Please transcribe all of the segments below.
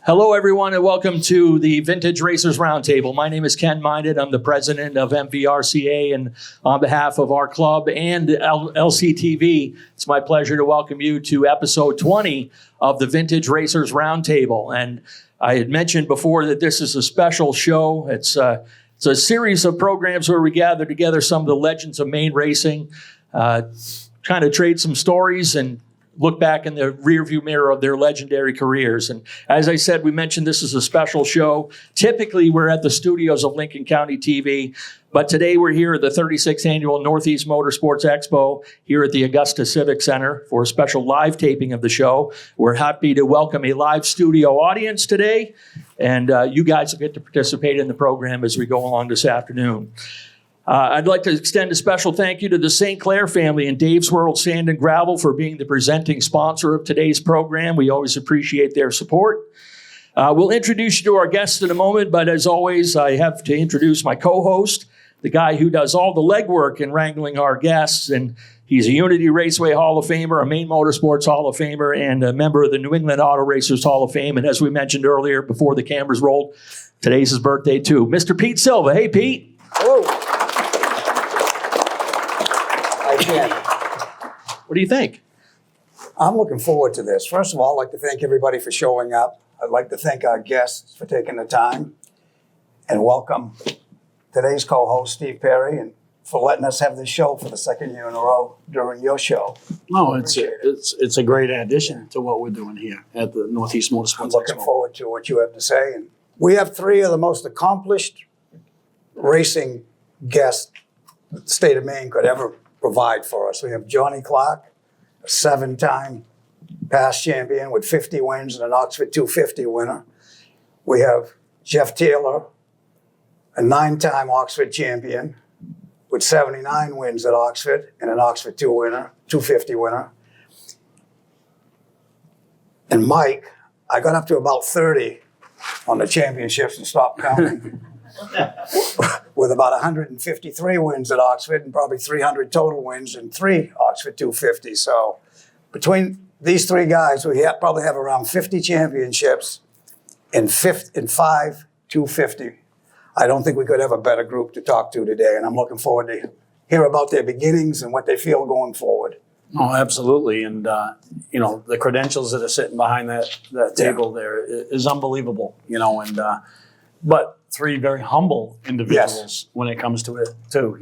Hello, everyone, and welcome to the Vintage Racers Roundtable. My name is Ken Minded. I'm the president of MVRCA, and on behalf of our club and LCTV, it's my pleasure to welcome you to episode 20 of the Vintage Racers Roundtable. And I had mentioned before that this is a special show. It's a series of programs where we gather together some of the legends of Maine racing, kind of trade some stories and look back in the rearview mirror of their legendary careers. And as I said, we mentioned this is a special show. Typically, we're at the studios of Lincoln County TV, but today we're here at the 36th Annual Northeast Motorsports Expo here at the Augusta Civic Center for a special live taping of the show. We're happy to welcome a live studio audience today, and you guys will get to participate in the program as we go along this afternoon. I'd like to extend a special thank you to the St. Clair family and Dave's World Sand and Gravel for being the presenting sponsor of today's program. We always appreciate their support. We'll introduce you to our guests in a moment, but as always, I have to introduce my co-host, the guy who does all the legwork in wrangling our guests, and he's a Unity Raceway Hall of Famer, a Maine Motorsports Hall of Famer, and a member of the New England Auto Racers Hall of Fame. And as we mentioned earlier, before the cameras rolled, today's his birthday too. Mr. Pete Silva. Hey, Pete. Hello. What do you think? I'm looking forward to this. First of all, I'd like to thank everybody for showing up. I'd like to thank our guests for taking the time and welcome today's co-host, Steve Perry, and for letting us have this show for the second year in a row during your show. No, it's a great addition to what we're doing here at the Northeast Motorsports I'm looking Expo. forward to what you have to say. And we have three of the most accomplished racing guests the state of Maine could ever provide for us. We have Johnny Clark, a 7-time past champion with 50 wins and an Oxford 250 winner. We have Jeff Taylor, a 9-time Oxford champion with 79 wins at Oxford and an Oxford 250 winner. And Mike, I got up to about 30 on the championships and stopped counting. With about 153 wins at Oxford and probably 300 total wins and 3 Oxford 250. So between these three guys, we probably have around 50 championships and 5 250. I don't think we could have a better group to talk to today, and I'm looking forward to hear about their beginnings and what they feel going forward. Oh, absolutely. And, the credentials that are sitting behind that table there is unbelievable, but three very humble individuals when it comes to it too,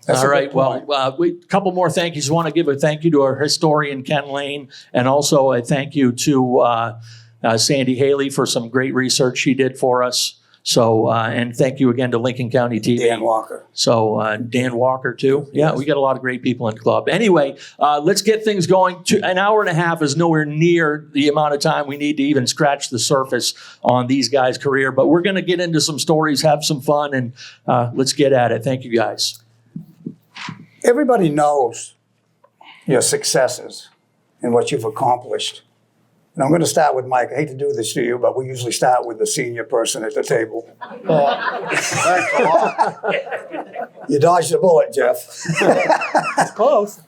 All right. Well, a couple more thank yous. I want to give a thank you to our historian, Ken Lane, and also a thank you to Sandy Haley for some great research she did for us. So, and thank you again to Lincoln County TV. Dan Walker. So, Dan Walker, too. Yeah, we got a lot of great people in the club. Anyway, let's get things going. An hour and a half is nowhere near the amount of time we need to even scratch the surface on these guys' career. But we're going to get into some stories, have some fun, and let's get at it. Thank you, guys. Everybody knows your successes and what you've accomplished. And I'm going to start with Mike. I hate to do this to you, but we usually start with the senior person at the table. Thanks a lot. You dodged the bullet, Jeff. It's close.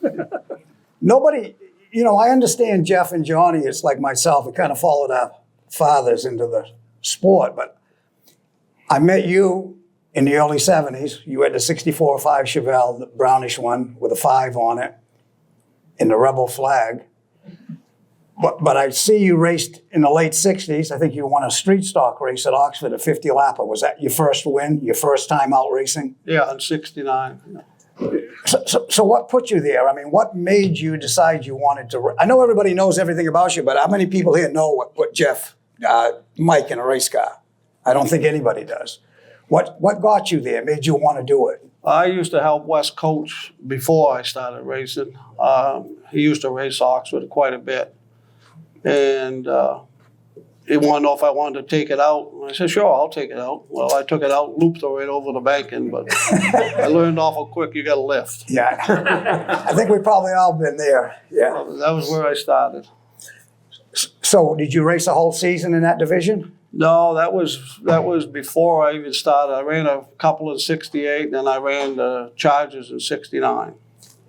Nobody, I understand Jeff and Johnny. It's like myself. We kind of followed our fathers into the sport. But I met you in the early 70s. You had the 64 5 Chevelle, the brownish one with a 5 on it, and the Rebel flag. But I see you raced in the late 60s. I think you won a street stock race at Oxford, a 50 lapper. Was that your first win, your first time out racing? Yeah, in 69. So what put you there? I mean, what made you decide you wanted to I know everybody knows everything about you, but how many people here know what Jeff, Mike in a race car? I don't think anybody does. What got you there, made you want to do it? I used to help Wes coach before I started racing. He used to race Oxford quite a bit. And he wanted to know if I wanted to take it out. I said, sure, I'll take it out. Well, I took it out, looped it right over the banking, but I learned awful quick you got to lift. Yeah, I think we've probably all been there. Yeah, That was where I started. So did you race a whole season in that division? No, that was before I even started. I ran a couple in 68, and then I ran the Chargers in 69.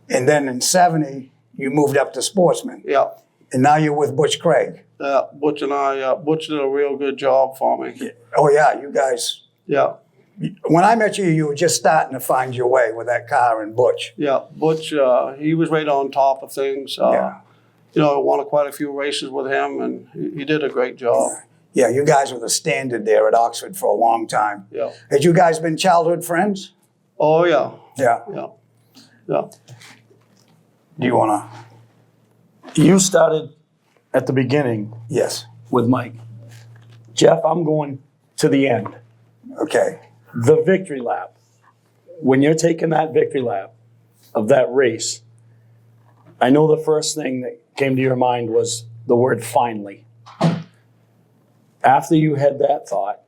And then in 70, you moved up to Sportsman. Yeah. And now you're with Butch Craig. Butch and I, Butch did a real good job for me. Oh yeah, you guys. Yeah, When I met you, you were just starting to find your way with that car and Butch. yeah. Butch, he was right on top of things. Yeah. You know, I won quite a few races with him, and he did a great job. Yeah, you guys were the standard there at Oxford for a long time. Yeah. Had you guys been childhood friends? Oh yeah, Yeah. yeah, yeah. Do you want to? You started at the beginning Yes. with Mike. Jeff, I'm going to the end. Okay. The victory lap. When you're taking that victory lap of that race, I know the first thing that came to your mind was the word finally. After you had that thought,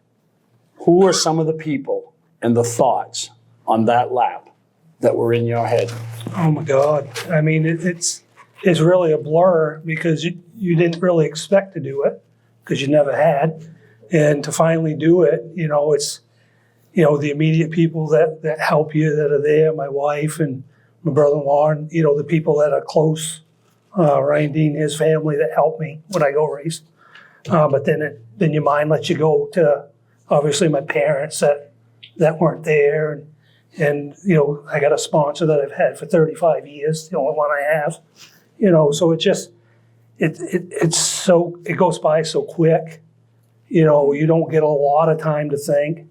who were some of the people and the thoughts on that lap that were in your head? Oh my God. I mean, it's really a blur because you didn't really expect to do it because you never had. And to finally do it, it's, the immediate people that help you, that are there, my wife and my brother-in-law, and, the people that are close, Ryan Dean, his family that help me when I go race. But then your mind lets you go to, obviously, my parents that weren't there. And I got a sponsor that I've had for 35 years, the only one I have. So it just, it goes by so quick. You don't get a lot of time to think.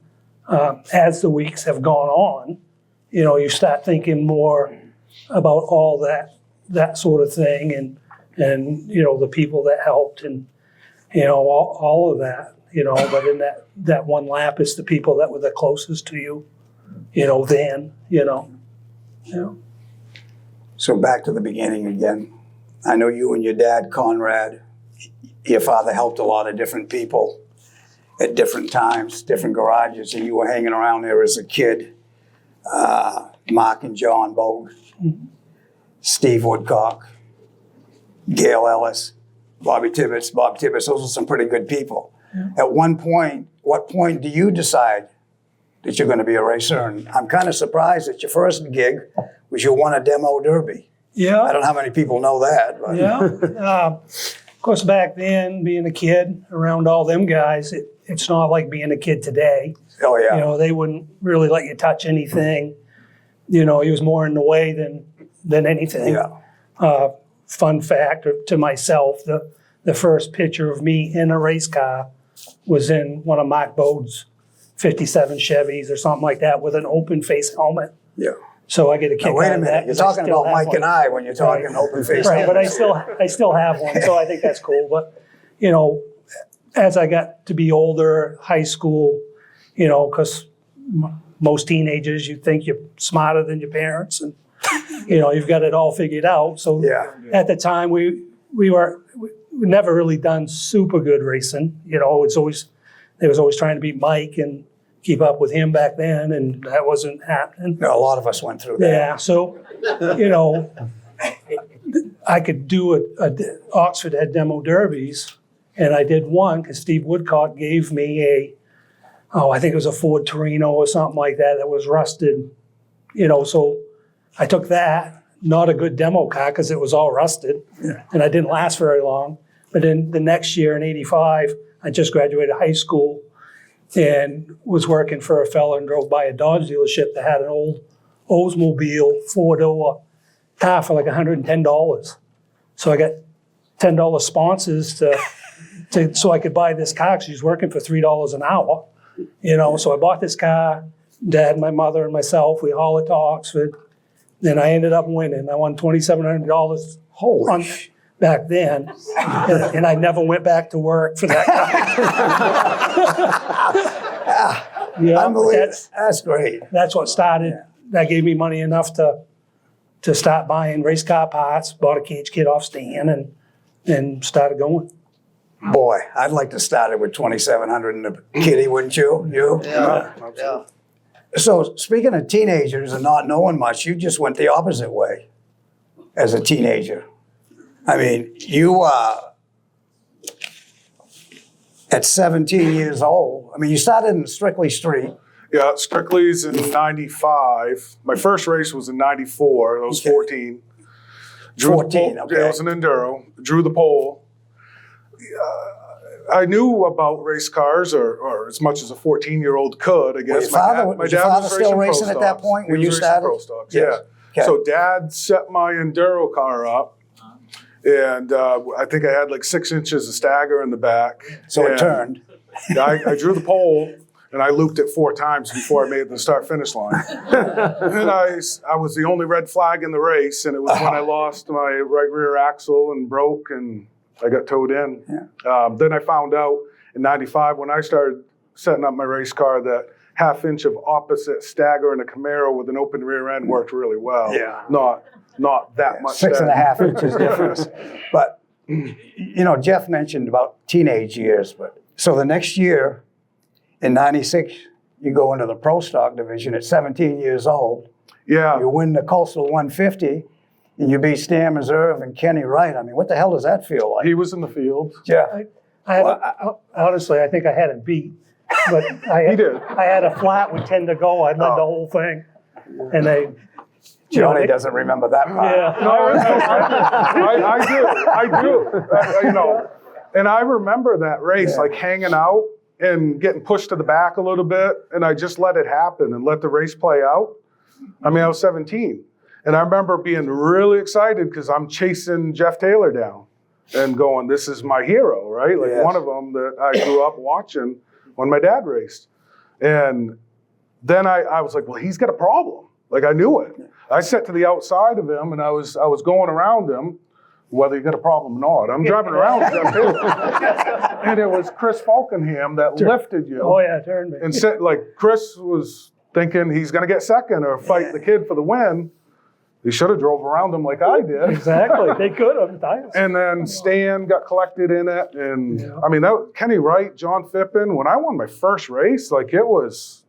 As the weeks have gone on, you start thinking more about all that sort of thing and the people that helped and, all of that, but in that one lap is the people that were the closest to you, then. So back to the beginning again. I know you and your dad, Conrad, your father helped a lot of different people at different times, different garages, and you were hanging around there as a kid. Mark and John Bogue, Steve Woodcock, Gail Ellis, Bob Tibbetts. Those are some pretty good people. Yeah. At what point do you decide that you're going to be a racer? And I'm kind of surprised that your first gig was you won a demo derby. Yeah. I don't know how many people know that. But. Yeah. Of course, back then, being a kid around all them guys, it's not like being a kid today. Oh, yeah. They wouldn't really let you touch anything. He was more in the way than anything. Yeah. Fun fact to myself, the first picture of me in a race car was in one of Mark Bode's 57 Chevys or something like that with an open face helmet. Yeah. So I get a kick Now, wait out a of minute. that. You're talking about Mike and I when you're talking open face. Right, but I still have one, so I think that's cool. But as I got to be older, high school, because most teenagers, you think you're smarter than your parents, and you've got it all figured out. So Yeah. at the time, we never really done super good racing. They was always trying to beat Mike and keep up with him back then, and that wasn't happening. No, a lot of us went through that. Yeah, so, I could do Oxford had demo derbies, and I did one because Steve Woodcock gave me I think it was a Ford Torino or something like that was rusted, so I took that, not a good demo car because it was all rusted, and I didn't last very long. But then the next year in '85, I just graduated high school and was working for a fella and drove by a Dodge dealership that had an old Oldsmobile 4-door car for like $110. So I got $10 sponsors so I could buy this car because he was working for $3 an hour. So I bought this car. Dad, my mother, and myself, we hauled it to Oxford. Then I ended up winning. I won $2,700 back then, and I never went back to work for that guy. Unbelievable. That's great. That's what started. That gave me money enough to start buying race car parts. Bought a cage kit off Stan and started going. Boy, I'd like to start it with 2,700 in the kitty, wouldn't you? You? Yeah. Yeah. So speaking of teenagers and not knowing much, you just went the opposite way as a teenager. I mean, you at 17 years old, you started in Strictly Street. Yeah, Strictly's in 95. My first race was in 94. I was 14. Drew 14, the pole. okay. It was an enduro. Drew the pole. I knew about race cars, or as much as a 14-year-old could, I guess. Was your father still pro racing at that stocks. point He when was you racing started? pro stocks, Yes. yeah. Okay. So Dad set my enduro car up, and I think I had like 6 inches of stagger in the back. So it And turned. I drew the pole, and I looped it 4 times before I made the start-finish line. And I was the only red flag in the race, and it was when I lost my right rear axle and broke, and I got towed in. Yeah. Then I found out in '95 when I started setting up my race car that half-inch of opposite stagger in a Camaro with an open rear end worked really well. Yeah. Not that much. 6.5 inches difference. But, you know, Jeff mentioned about teenage years. But so the next year, in 96, you go into the pro stock division at 17 years old. Yeah. You win the Coastal 150, and you beat Stan Reserve and Kenny Wright. I mean, what the hell does that feel like? He was in the field. Jeff? Honestly, I think I had him beat, but He did. I had a flat with 10 to go. I led the whole thing, and they. Johnny doesn't remember that part. Yeah. I do. You know, and I remember that race, like hanging out and getting pushed to the back a little bit, and I just let it happen and let the race play out. I mean, I was 17, and I remember being really excited because I'm chasing Jeff Taylor down and going, "This is my hero," right? Like one of them that I grew up watching when my dad raced, and then I was like, "Well, he's got a problem." Like I knew it. I sat to the outside of him, and I was going around him, whether he got a problem or not. I'm driving around with Jeff Taylor. And it was Chris Falkenham that lifted you. Oh yeah, turned me. And said, like, Chris was thinking he's going to get second or fight the kid for the win. He should have drove around him like I did. Exactly, they could have. And then Stan got collected in it. And I mean, Kenny Wright, John Phippen, when I won my first race, like it was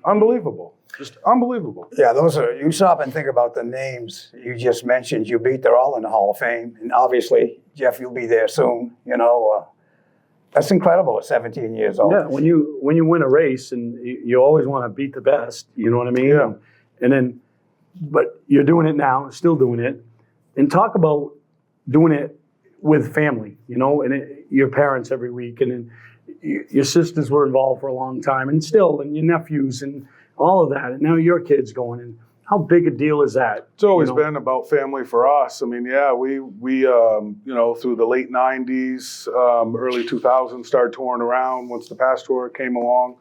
unbelievable. Just unbelievable. Yeah, you stop and think about the names you just mentioned. You beat, they're all in the Hall of Fame. And obviously, Jeff, you'll be there soon. You know, that's incredible at 17 years old. Yeah, when you win a race and you always want to beat the best, you know what I mean? Yeah. And then, but you're doing it now, still doing it. And talk about doing it with family, you know, and your parents every week. And then your sisters were involved for a long time and still, and your nephews and all of that. And now your kids going in. How big a deal is that? It's always been about family for us. I mean, yeah, we you know, through the late 90s, early 2000s, started touring around once the Pass Tour came along.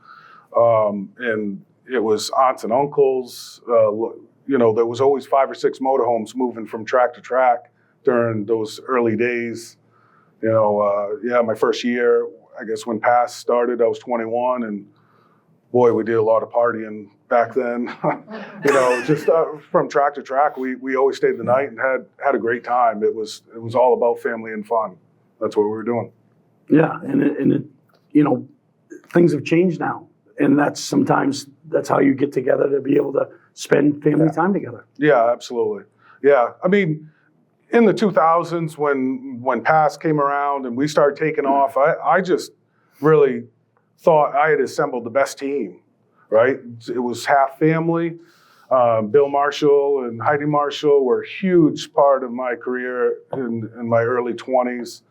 And it was aunts and uncles. You know, there was always 5 or 6 motorhomes moving from track to track during those early days. You know, yeah, my first year, I guess when Pass started, I was 21, and boy, we did a lot of partying back then. You know, just from track to track, we always stayed the night and had a great time. It was all about family and fun. That's what we were doing. Yeah, and it, you know, things have changed now, and that's how you get together to be able to spend family time together. Yeah, absolutely. Yeah, I mean, in the 2000s when Pass came around and we started taking off, I just really thought I had assembled the best team, right? It was half family. Bill Marshall and Heidi Marshall were a huge part of my career in my early 20s.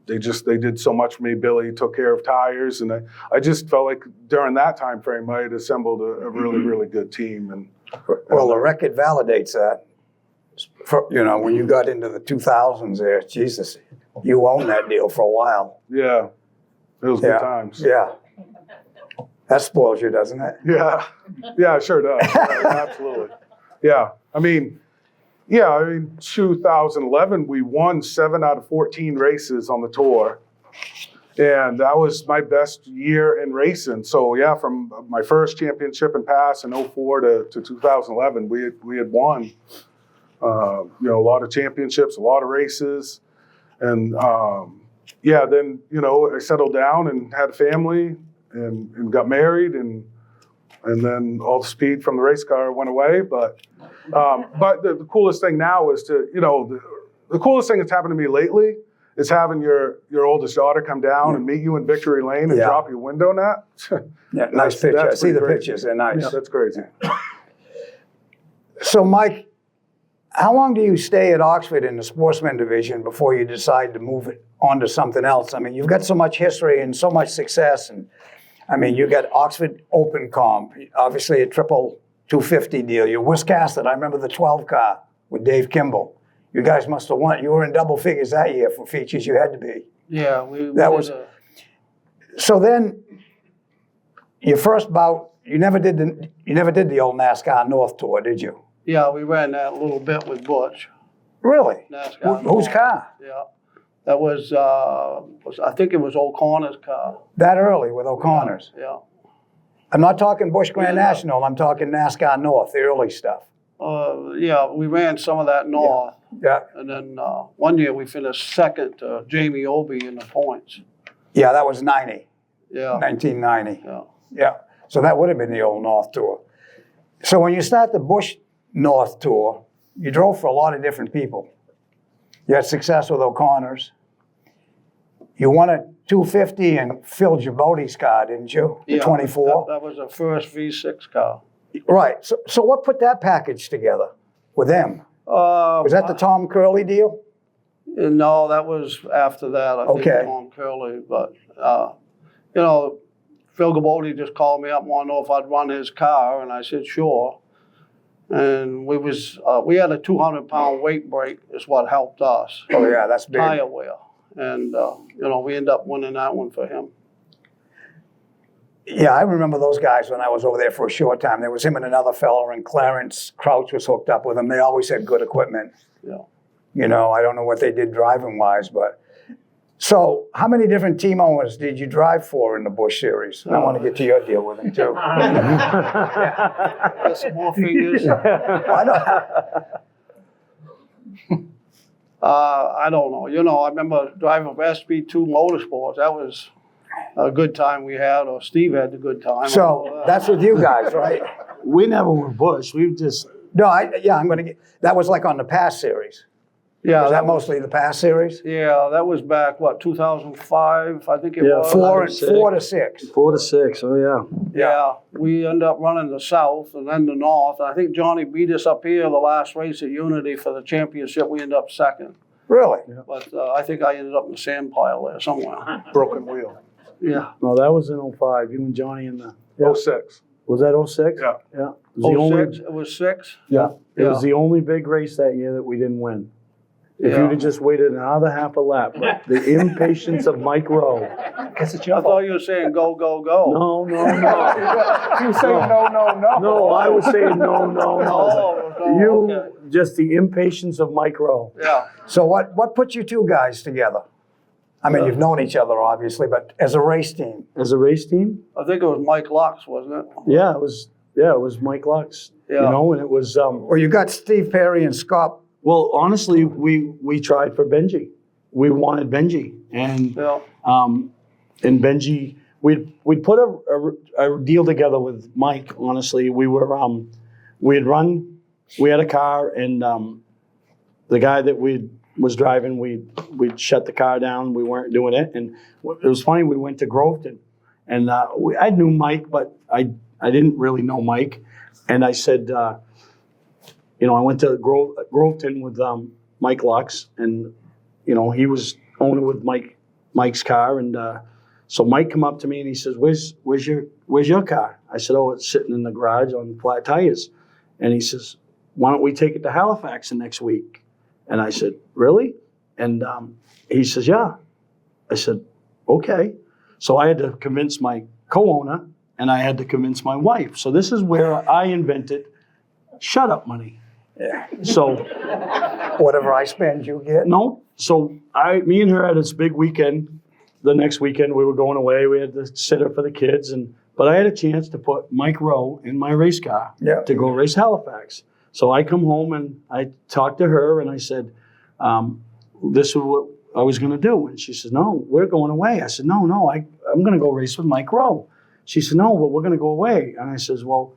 They did so much for me. Billy took care of tires, and I just felt like during that time frame I had assembled a really, really good team. And Well, the record validates that. You know, when you got into the 2000s there, Jesus, you owned that deal for a while. yeah, it was good times. Yeah. That spoils you, doesn't it? Yeah, it sure does. Yeah, absolutely. Yeah, I mean, 2011, we won 7 out of 14 races on the tour. And that was my best year in racing. So yeah, from my first championship in Pass in 04 to 2011, we had won, you know, a lot of championships, a lot of races. And then, you know, I settled down and had a family and got married, and then all the speed from the race car went away. But the coolest thing now is the coolest thing that's happened to me lately is having your oldest daughter come down and meet you in Victory Lane and drop your window net. Yeah, nice picture. I see the pictures. They're nice. Yeah, that's crazy. So, Mike, How long do you stay at Oxford in the sportsman division before you decide to move it on to something else? I mean, you've got so much history and so much success, and I mean, you got Oxford Open Comp, obviously a triple 250 deal. Your Wiscasset, I remember the 12 car with Dave Kimball. You guys must have won. You were in double figures that year for features. You had to be. Yeah, That was. So then, your first bout, you never did the old NASCAR North Tour, did you? Yeah, we ran that a little bit with Butch. Really? NASCAR Whose North. car? Yeah, that was I think it was O'Connor's car. That early with O'Connor's. Yeah. I'm not talking Busch Grand National. I'm talking NASCAR North, the early stuff. Yeah, we ran some of that north, Yeah. and then one year we finished second to Jamie Obie in the points. Yeah, that was 90, Yeah, 1990. yeah. Yeah. So that would have been the old North Tour. So when you start the Busch North Tour, you drove for a lot of different people. You had success with O'Connor's. You won a 250 and Phil Giboti's car, didn't you? The Yeah, 24. That was the first V6 car. Right. So what put that package together with them? Was that the Tom Curley deal? No, that was after that. I think Okay. Tom Curley, but you know, Phil Gaboti just called me up and wanted to know if I'd run his car, and I said sure. And we had a 200-pound weight break is what helped us. Oh yeah, that's big. Tire wear, and you know, we ended up winning that one for him. Yeah, I remember those guys when I was over there for a short time. There was him and another fellow, and Clarence Crouch was hooked up with them. They always had good equipment. Yeah. You know, I don't know what they did driving-wise, but... So, how many different team owners did you drive for in the Busch Series? I want to get to your deal with him, too. Got some more fingers. I know. I don't know. You know, I remember driving for SB2 Motorsports. That was a good time we had, or Steve had a good time. So, that's with you guys, right? We never were Bush. We've just No, I'm going to get... That was like on the Pass Series. yeah, Was that mostly the Pass Series? yeah, that was back, what, 2005, I think it Yeah, was. 4 to 6. 4 to 6. Oh yeah. Yeah, we ended up running the south and then the north. I think Johnny beat us up here the last race at Unity for the championship. We ended up second. Really? But I think I ended up in the sand pile there somewhere. Broken wheel. Yeah. No, that was in 05. You and Johnny in the. 06. Was that 06? Yeah. Yeah. It was the only. 06, it was 6? Yeah. It was Yeah. the only big race that year that we didn't win. If Yeah. you'd have just waited another half a lap, but the impatience of Mike Rowe. Guess it's I your fault. thought you were saying go, go, go. No. You say no. No, I was saying no. Oh, no, You, okay. just the impatience of Mike Rowe. Yeah. So what put you two guys together? I mean, you've known each other, obviously, but as a race team. As a race team? I think it was Mike Lux, wasn't it? Yeah, it was Mike Lux. Yeah. You know, and it was, Well, you got Steve Perry and Scott. well, honestly, we tried for Benji. We wanted Benji. And Yeah. and Benji, we'd put a deal together with Mike. Honestly, we had a car, and the guy that was driving, we'd shut the car down. We weren't doing it, and it was funny. We went to Groveton, and I knew Mike, but I didn't really know Mike. And I said, I went to Groveton with Mike Lux, and he was owner with Mike's car, and so Mike come up to me and he says, "Where's your car?" I said, "Oh, it's sitting in the garage on flat tires." And he says, "Why don't we take it to Halifax the next week?" And I said, "Really?" And he says, "Yeah." I said, "Okay." So I had to convince my co-owner, and I had to convince my wife. So this is where I invented shut up money. Yeah. So Whatever I spend, you get. no. So me and her had this big weekend. The next weekend we were going away. We had the sitter for the kids, but I had a chance to put Mike Rowe in my race car Yeah. to go race Halifax. So I come home and I talked to her and I said, "This is what I was going to do." And she said, "No, we're going away." I said, "No, I'm going to go race with Mike Rowe." She said, "No, but we're going to go away." And I says, "Well,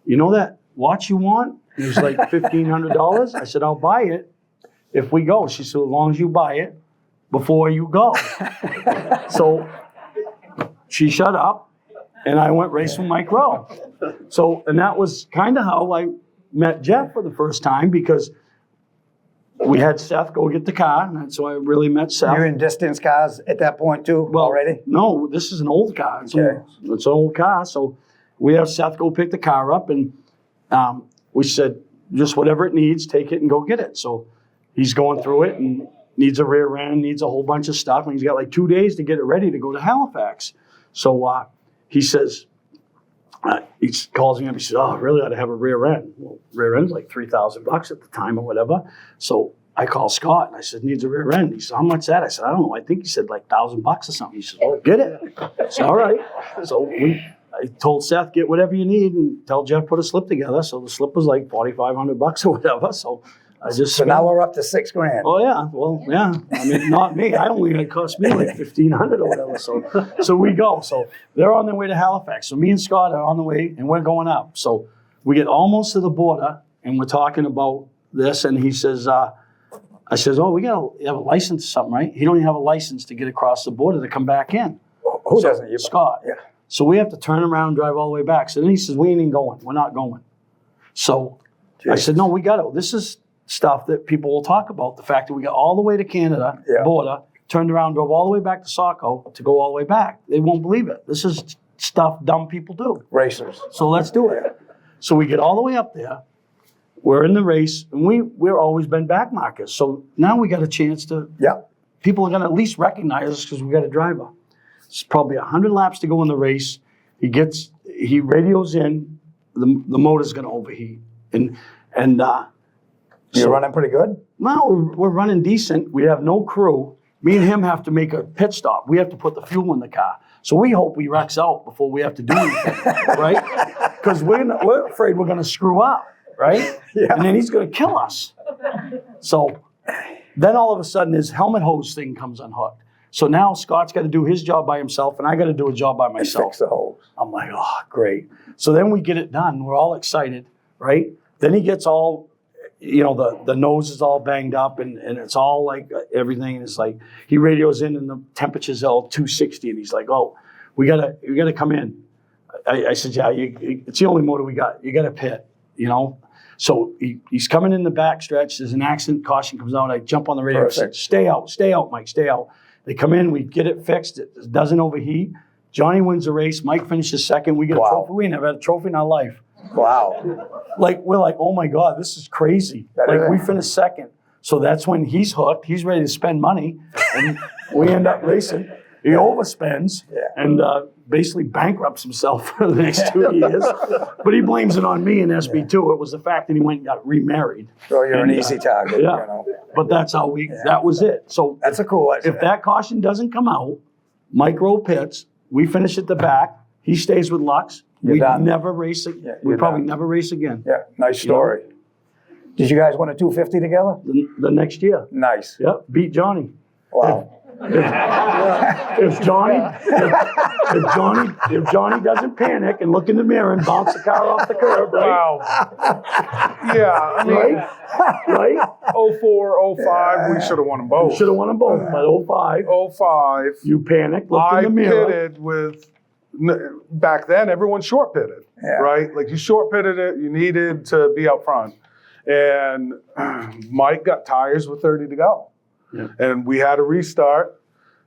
you know that watch you want? It was like $1,500. I said, "I'll buy it if we go." She said, "As long as you buy it before you go." So she shut up, and I went racing with Mike Rowe. So, and that was kind of how I met Jeff for the first time, because we had Seth go get the car, and that's why I really met Seth. You're in distance cars at that point too, already? No, this is an old car. It's, Okay. it's an old car. So we have Seth go pick the car up, and we said, just whatever it needs, take it and go get it. So he's going through it and needs a rear end, needs a whole bunch of stuff, and he's got like 2 days to get it ready to go to Halifax. So he says, he calls me up, he says, oh, I really ought to have a rear end. Well, rear end's like $3,000 at the time or whatever. So I called Scott and I said, needs a rear end. He said, how much that? I said, I don't know. I think he said like $1,000 or something. He says, well, get it. I said, all right. So I told Seth, get whatever you need and tell Jeff put a slip together. So the slip was like $4,500 or whatever. So I just So now we're up to $6,000. Oh yeah, well yeah. I mean, not me. It cost me like $1,500 or whatever. So we go. So they're on their way to Halifax. So me and Scott are on the way, and we're going up. So we get almost to the border, and we're talking about this, and he says, I says, oh, we gotta have a license or something, right? He don't even have a license to get across the border to come back in. Who doesn't? Scott. Yeah. So we have to turn around and drive all the way back. So then he says, we ain't even going. We're not going. So I said, no, we got to. This is stuff that people will talk about. The fact that we got all the way to Canada border, turned around, drove all the way back to Saco to go all the way back. They won't believe it. This is stuff dumb people do. Racers. So let's do it. So we get all the way up there. We're in the race, and we're always been back markers. So now we got a chance to. Yeah. People are going to at least recognize us because we got a driver. It's probably 100 laps to go in the race. He radios in, the motor's going to overheat, and You're running pretty good? no, we're running decent. We have no crew. Me and him have to make a pit stop. We have to put the fuel in the car. So we hope he wrecks out before we have to do anything, right? Because we're afraid we're going to screw up, right? Yeah. And then he's going to kill us. So then all of a sudden his helmet hose thing comes unhooked. So now Scott's got to do his job by himself, and I got to do a job by myself. Fix the hose. I'm like, oh, great. So then we get it done. We're all excited, right? Then he gets all, the nose is all banged up, and it's all like everything is like, he radios in and the temperature's all 260, and he's like, oh, we gotta come in. I said, yeah, it's the only motor we got. You got to pit, So he's coming in the back stretch. There's an accident. Caution comes out. I jump on the radio. Perfect. Stay out, Mike, stay out. They come in. We get it fixed. It doesn't overheat. Johnny wins the race. Mike finishes second. We get a trophy. We never had a trophy in our life. Wow. We're like, oh my God, this is crazy. We finished second. So that's when he's hooked. He's ready to spend money. And we end up racing. He overspends and basically bankrupts himself for the next 2 years. But he blames it on me and SB2. It was the fact that he went and got remarried. So you're an easy target. Yeah. But that's how that was it. So That's a cool accident. if that caution doesn't come out, Mike roll pits, we finish at the back, he stays with Lux. We done. never race again. Yeah, we you're probably done. never race again. Yeah, nice story. Did you guys win a 250 together? The next year. Nice. Yeah, beat Johnny. Wow. If Johnny doesn't panic and look in the mirror and bounce the car off the curb, right? Wow. Yeah, I mean, Right? 04, 05, we should have won them both. Should have won them both, but 05, 05, you panicked, looked I in the mirror. pitted with, back then, everyone short pitted, right? Like you short pitted it, you needed to be out front. And Mike got tires with 30 to go. Yeah. And we had to restart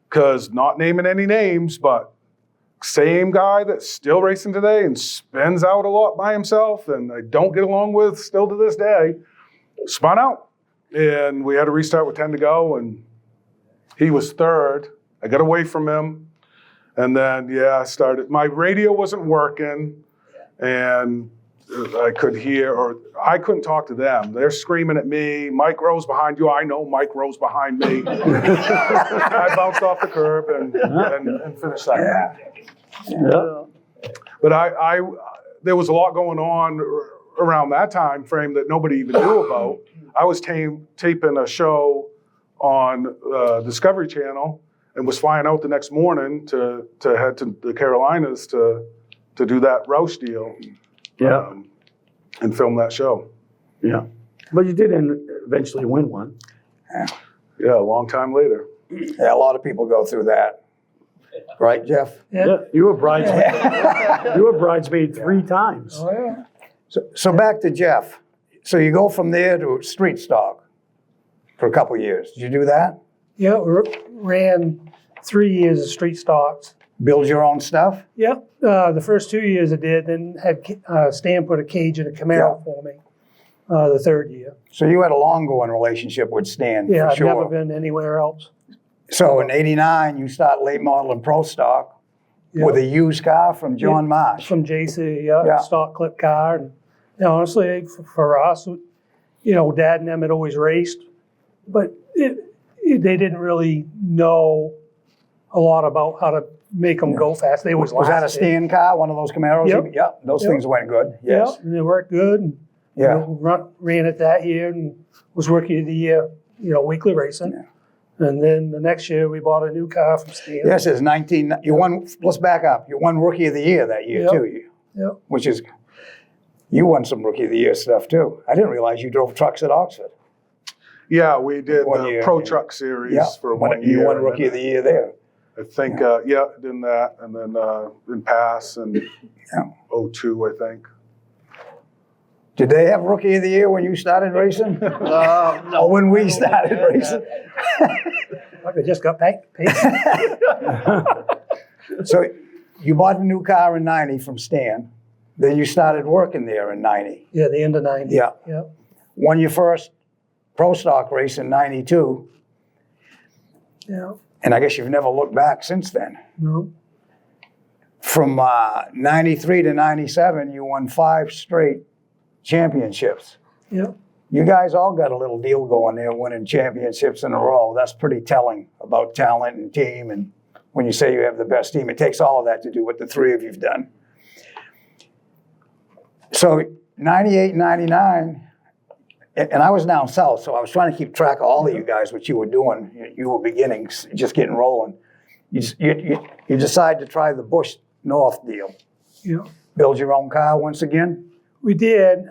because, not naming any names, but same guy that's still racing today and spins out a lot by himself and I don't get along with still to this day, spun out. And we had to restart with 10 to go and he was third. I got away from him. And then, I started. My radio wasn't working and I could hear, or I couldn't talk to them. They're screaming at me. Mike Rose behind you. I know Mike Rose behind me. I bounced off the curb and finished that. Yeah. But I there was a lot going on around that time frame that nobody even knew about. I was taping a show on Discovery Channel and was flying out the next morning to head to the Carolinas to do that Roush deal. Yeah. And film that show. Yeah. But you did eventually win one. Yeah, a long time later. Yeah, a lot of people go through that. Right, Jeff? Yeah. You were bridesmaid. You were bridesmaid 3 times. Oh, yeah. So back to Jeff. So you go from there to street stock. for a couple of years. Did you do that? Yeah, ran 3 years of street stocks. Build your own stuff? Yep, the first 2 years I did, then had Stan put a cage in a Camaro for me the third year. So you had a long-going relationship with Stan, Yeah, for I've sure. never been anywhere else. So in '89, you start late model and pro stock Yep. with a used car from John Marsh. From JC, Yeah. stock clip car. And honestly, for us, Dad and them had always raced, but they didn't really know a lot about how to make them go fast. They always Was that a lasted. Stan car, one of those Camaros? Yep. Yeah, those Yep. things went good, yes. Yeah, and they worked good. And, Yeah. ran it that year and was rookie of the year, weekly racing. Yeah. And then the next year we bought a new car from Stan. Yes, it's 19, you won, let's back up, you won Rookie of the Year that year Yep. too. Yep. Which is, you won some Rookie of the Year stuff too. I didn't realize you drove trucks at Oxford. Yeah, we did 1 the year, Pro yeah. Truck Series Yeah, for 1 year. you won and Rookie then of the Year there. I think, in that, and then in Pass and Yeah. 02, I think. Did they have Rookie of the Year when you started racing? Or when we started racing? Like I just got paid. So you bought a new car in '90 from Stan, then you started working there in '90. Yeah, the end of 90. Yeah. Yeah. Won your first pro stock race in '92, Yeah. and I guess you've never looked back since then. No. From '93 to '97, you won 5 straight championships. Yeah. You guys all got a little deal going there, winning championships in a row. That's pretty telling about talent and team. And when you say you have the best team, it takes all of that to do what the three of you've done. So 98, 99, and I was down south, so I was trying to keep track of all of you guys, what you were doing. You were beginning, just getting rolling. You decide to try the Bush North deal. Yeah. Build your own car once again? We did.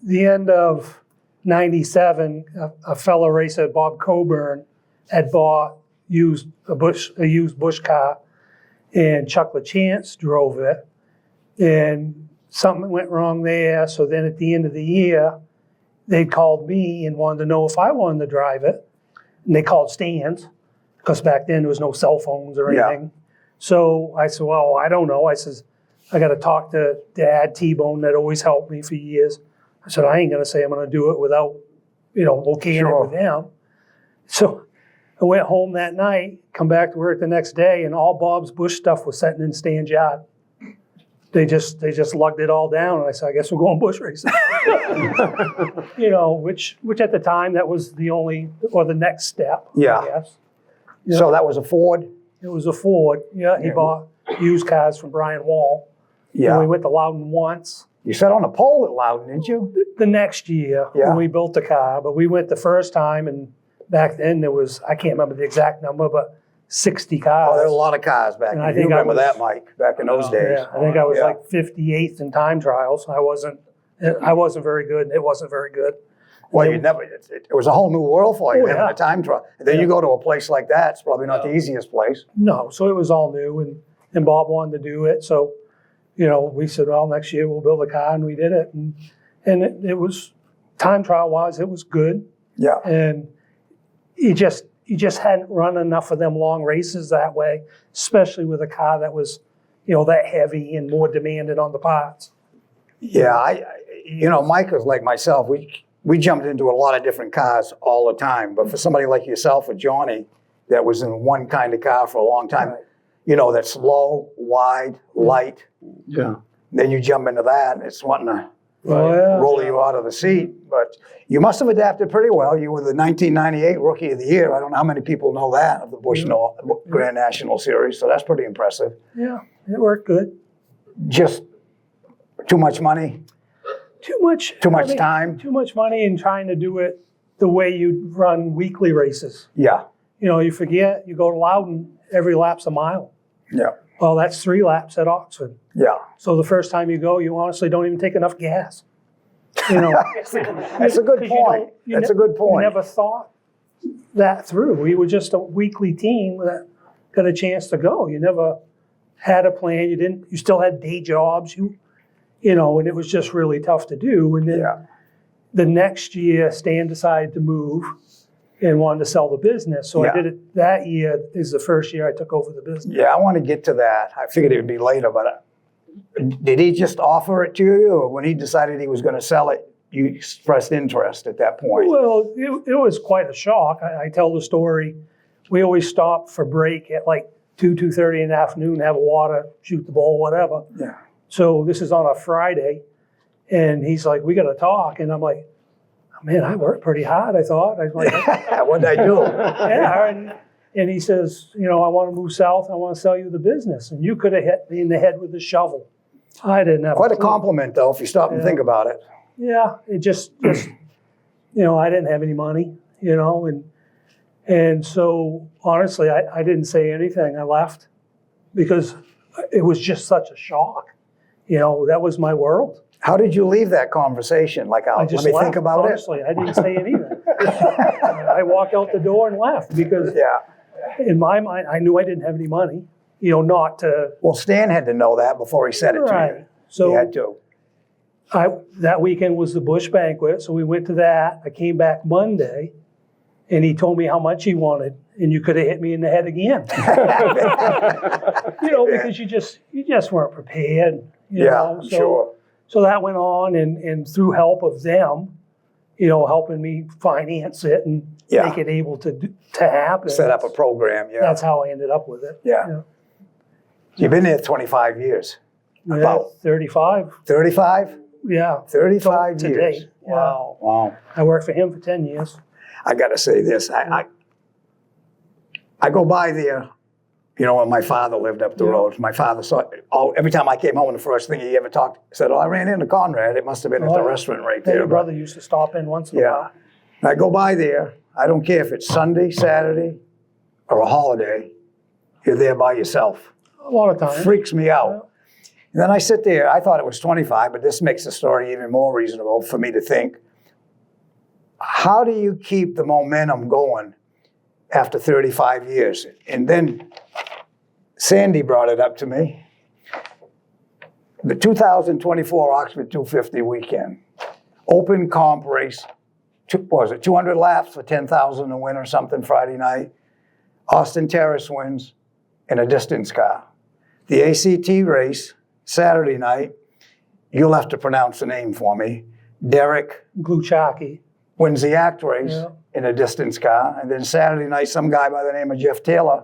The end of 97, a fellow racer, Bob Coburn, had bought a used Bush car, and Chuck LaChance drove it, and something went wrong there. So then at the end of the year, they called me and wanted to know if I wanted to drive it. And they called Stan's, because back then there was no cell phones or Yeah. anything. So I said, well, I don't know. I says, I got to talk to Dad, T-Bone, that always helped me for years. I said, I ain't going to say I'm going to do it without, locating Sure. it with them. So I went home that night, come back to work the next day, and all Bob's Bush stuff was sitting in Stan's yard. They just lugged it all down, and I said, I guess we're going bush racing. Which at the time, that was the only, or the next step, Yeah. I guess. So that was a Ford? It was a Ford. Yeah, he Yeah. bought used cars from Brian Wall. And we Yeah. went to Loudon once. You sat on a pole at Loudon, didn't you? The next year, Yeah. when we built the car, but we went the first time, and back then there was, I can't remember the exact number, but 60 cars. Oh, there were a lot of cars back And then. I You think I remember was- that, Mike, back in those days. Yeah, I think I was Yeah. like 58th in time trials. I wasn't very good, and it wasn't very good. Well, it was a whole new world for you Oh, having yeah. a time trial. And then you go to a place like that, it's probably not the easiest place. No, so it was all new, and Bob wanted to do it. So, we said, well, next year we'll build a car, and we did it. And it was, time trial wise, it was good. Yeah. And you just hadn't run enough of them long races that way, especially with a car that was, that heavy and more demanded on the parts. Yeah, Mike was like myself. We jumped into a lot of different cars all the time. But for somebody like yourself or Johnny that was in one kind of car for a long time, that's low, wide, light. Yeah. Then you jump into that, and it's wanting to Oh, yeah. roll you out of the seat. But you must have adapted pretty well. You were the 1998 Rookie of the Year. I don't know how many people know that of the Bush North Grand National Series. So that's pretty impressive. Yeah, it worked good. Just too much money, Too much time. Too much money in trying to do it the way you run weekly races. Yeah, You forget, you go to Loudon, every lap's a mile. yeah, Well, that's 3 laps at Oxford. yeah. So the first time you go, you honestly don't even take enough gas. That's a good point. That's a good You point. never thought that through. We were just a weekly team that got a chance to go. You never had a plan. You still had day jobs. And it was just really tough to do. And then Yeah, the next year, Stan decided to move and wanted to sell the business. So Yeah. I did it that year is the first year I took over the business. Yeah, I want to get to that. I figured it would be later, but did he just offer it to you, or when he decided he was going to sell it, you expressed interest at that point? Well, it was quite a shock. I tell the story. We always stop for break at like 2:30 in the afternoon, have water, shoot the ball, whatever. Yeah. So this is on a Friday, and he's like, "We got to talk." And I'm like, "Man, I worked pretty hard." I thought. I was like, What did I do? "Yeah." And he says, "You know, I want to move south. I want to sell you the business." And you could have hit me in the head with a shovel. I didn't have Quite a clue. compliment, though, if you stop and think about it. Yeah, it just you know, I didn't have any money, you know, and so honestly, I didn't say anything. I left because it was just such a shock. You know, that was my world. How did you leave that conversation? Like, I let just me left, think about honestly. I didn't say anything. I walked out the door and left because it. Yeah. in my mind, I knew I didn't have any money, you know, not to. Well, Stan had to know that before he said it to Right. you. So He had to. that weekend was the Bush banquet, so we went to that. I came back Monday, and he told me how much he wanted, and you could have hit me in the head again. You know, because you just weren't prepared. You Yeah, know? I'm sure. So that went on, and through help of them, you know, helping me finance it and Yeah. make it able to happen. Set up a program, yeah. That's how I ended up with it. Yeah. You've been there 25 years. Yeah, About 35. 35? Yeah. 35 To years. date. Yeah. Wow. Wow. I worked for him for 10 years. I got to say this. I go by there, you know, when my father lived up the road. My father saw every time I came home, the first thing he ever said, "Oh, I ran into Conrad. It must have been at the restaurant right Then there." your brother used to stop in once in a Yeah. while. And I go by there. I don't care if it's Sunday, Saturday, or a holiday. You're there by yourself. A lot of times. Freaks me out. And then I sit there. I thought it was 25, but this makes the story even more reasonable for me to think. How do you keep the momentum going after 35 years? And then Sandy brought it up to me. The 2024 Oxford 250 weekend, open comp race, what was it, 200 laps for 10,000 to win or something Friday night. Austin Terrace wins in a distance car. The ACT race, Saturday night, you'll have to pronounce the name for me. Derek Gluchaki. wins the ACT race Yeah. in a distance car. And then Saturday night, some guy by the name of Jeff Taylor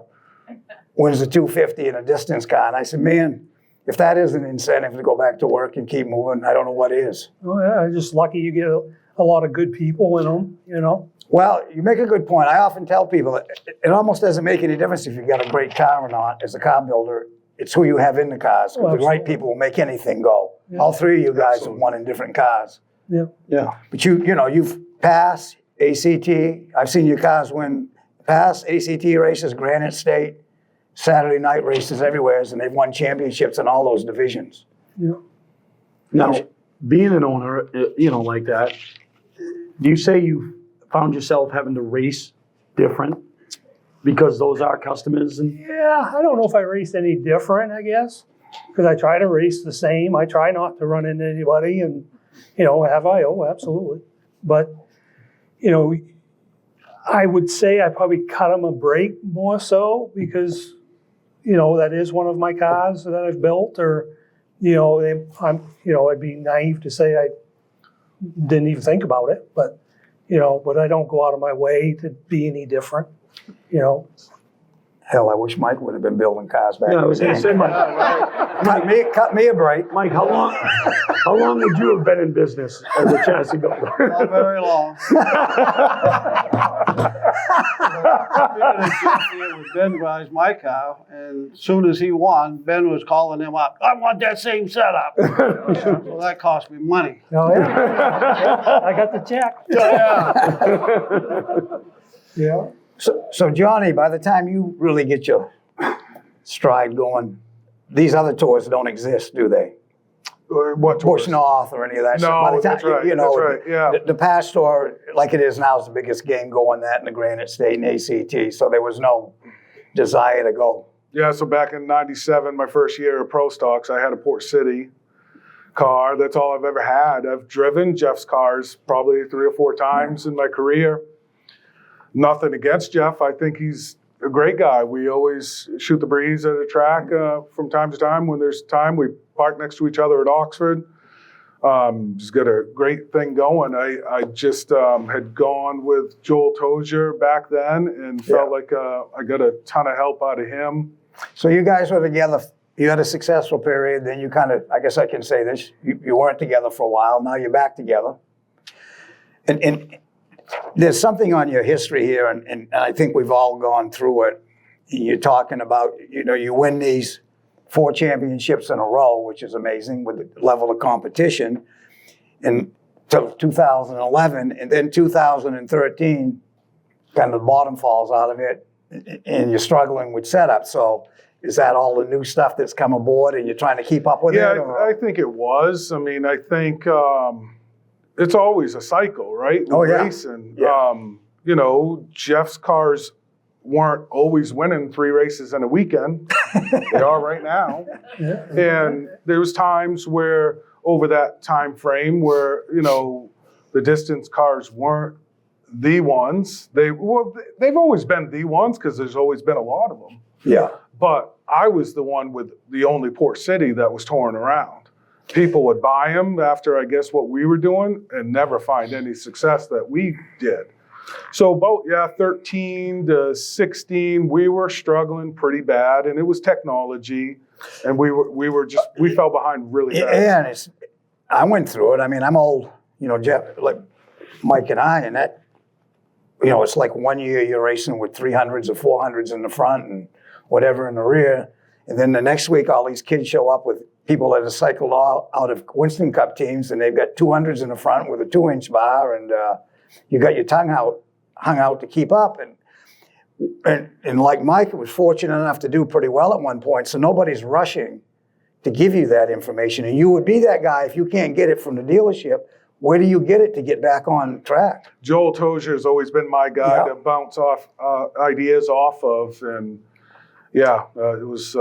wins the 250 in a distance car. And I said, man, if that isn't incentive to go back to work and keep moving, I don't know what is. Oh yeah, just lucky you get a lot of good people in them, you know. Well, you make a good point. I often tell people that it almost doesn't make any difference if you got a great car or not as a car builder. It's who you have in the cars. 'Cause Oh, the right absolutely. people will make anything go. Yeah. All three of you guys have won in different cars. Yeah. Yeah. But you know, you've passed ACT. I've seen your cars win past ACT races, Granite State, Saturday night races everywhere, and they've won championships in all those divisions. Yeah. Now, being an owner, you know, like that, do you say you found yourself having to race different because those are customers? And Yeah, I don't know if I raced any different, I guess, because I try to race the same. I try not to run into anybody, and you know, have I? Oh, absolutely. But you know, I would say I probably cut them a break more so because you know that is one of my cars that I've built, or you know, I'd be naive to say I didn't even think about it, but you know, but I don't go out of my way to be any different, you know. Hell, I wish Mike would have been building cars back yeah, I then. was going to say, Mike, Cut me a break. Mike, how long would you have been in business as a chassis builder? Not very long. Ben buys my car, and as soon as he won, Ben was calling him up. I want that same setup. So that cost me money. Oh yeah, I got the check. Yeah. So Johnny, by the time you really get your stride going, these other tours don't exist, do they? What Bush tours? North or any of that No, stuff. By the time, that's right, you know, that's right, yeah. the past tour, like it is now, is the biggest game going, that in the Granite State and ACT. So there was no desire to go. Yeah, so back in '97, my first year of Pro Stocks, I had a Port City. car. That's all I've ever had. I've driven Jeff's cars probably 3 or 4 times in my career. Nothing against Jeff. I think he's a great guy. We always shoot the breeze at a track from time to time. When there's time, we park next to each other at Oxford. He's got a great thing going. I just had gone with Joel Tozier back then and felt like I got a ton of help out of him. So you guys were together. You had a successful period. Then you kind of, I guess I can say this, you weren't together for a while. Now you're back together. And there's something on your history here, and I think we've all gone through it. You're talking about, you win these 4 championships in a row, which is amazing with the level of competition. And till 2011, and then 2013, kind of the bottom falls out of it, and you're struggling with setup. So is that all the new stuff that's come aboard, and you're trying to keep up with it? Yeah, I think it was. I mean, I think it's always a cycle, right? With racing. Yeah. Jeff's cars weren't always winning 3 races in a weekend. They are right now. Yeah. And there was times where over that time frame where, the distance cars weren't the ones. They've always been the ones because there's always been a lot of them. Yeah. But I was the one with the only Port City that was touring around. People would buy them after, I guess, what we were doing and never find any success that we did. So about 13 to 16, we were struggling pretty bad, and it was technology, and we fell behind really fast. Yeah, and I went through it. I mean, I'm old, Jeff, like Mike and I, and that, it's like one year you're racing with 300s or 400s in the front and whatever in the rear, and then the next week all these kids show up with people that have cycled out of Winston Cup teams, and they've got 200s in the front with a 2-inch bar, and you got your tongue hung out to keep up. And like Mike was fortunate enough to do pretty well at one point, so nobody's rushing to give you that information. And you would be that guy if you can't get it from the dealership. Where do you get it to get back on track? Joel Tozier has always been my guy to bounce off ideas off of. And it was,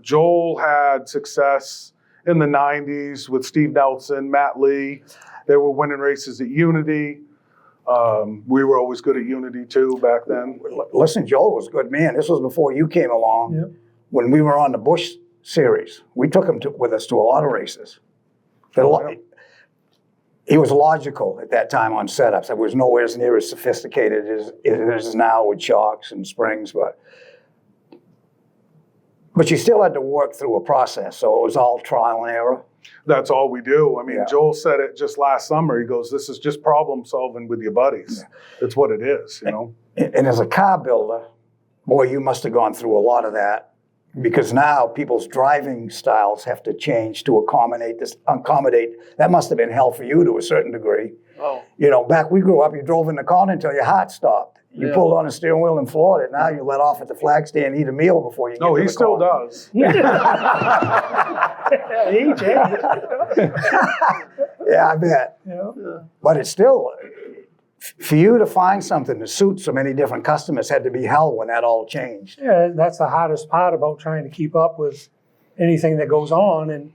Joel had success in the 90s with Steve Nelson, Matt Lee. They were winning races at Unity. We were always good at Unity too back then. Listen, Joel was good, man. This was before you came along. Yep. When we were on the Busch series, we took him with us to a lot of races. He was logical at that time on setups. It was nowhere near as sophisticated as it is now with shocks and springs, but you still had to work through a process, so it was all trial and error. That's all we do. I mean, Joel said it just last summer. He goes, "This is just problem solving with your buddies." That's what it is, And as a car builder, boy, you must have gone through a lot of that, because now people's driving styles have to change to accommodate this. That must have been hell for you to a certain degree. Oh. Back we grew up, you drove in the car until your heart stopped. You pulled on the steering wheel and floored it. Now you let off at the flag stand, eat a meal before you get to the he still car. does. Yeah, I bet. Yeah. But it's still, for you to find something to suit so many different customers had to be hell when that all changed. Yeah, that's the hardest part about trying to keep up with anything that goes on. And,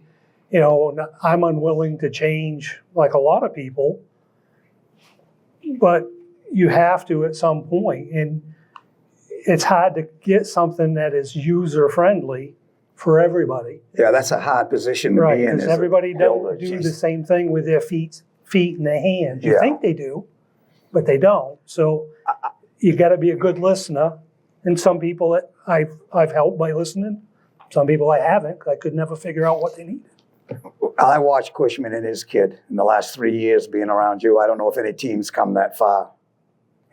I'm unwilling to change like a lot of people, but you have to at some point. And it's hard to get something that is user-friendly for everybody. Yeah, that's a hard position to be in. Because everybody doesn't do the same thing with their feet and their hands. You think they do, but they don't. So you got to be a good listener. And some people that I've helped by listening. Some people I haven't. I could never figure out what they needed. I watched Cushman and his kid in the last 3 years being around you. I don't know if any teams come that far.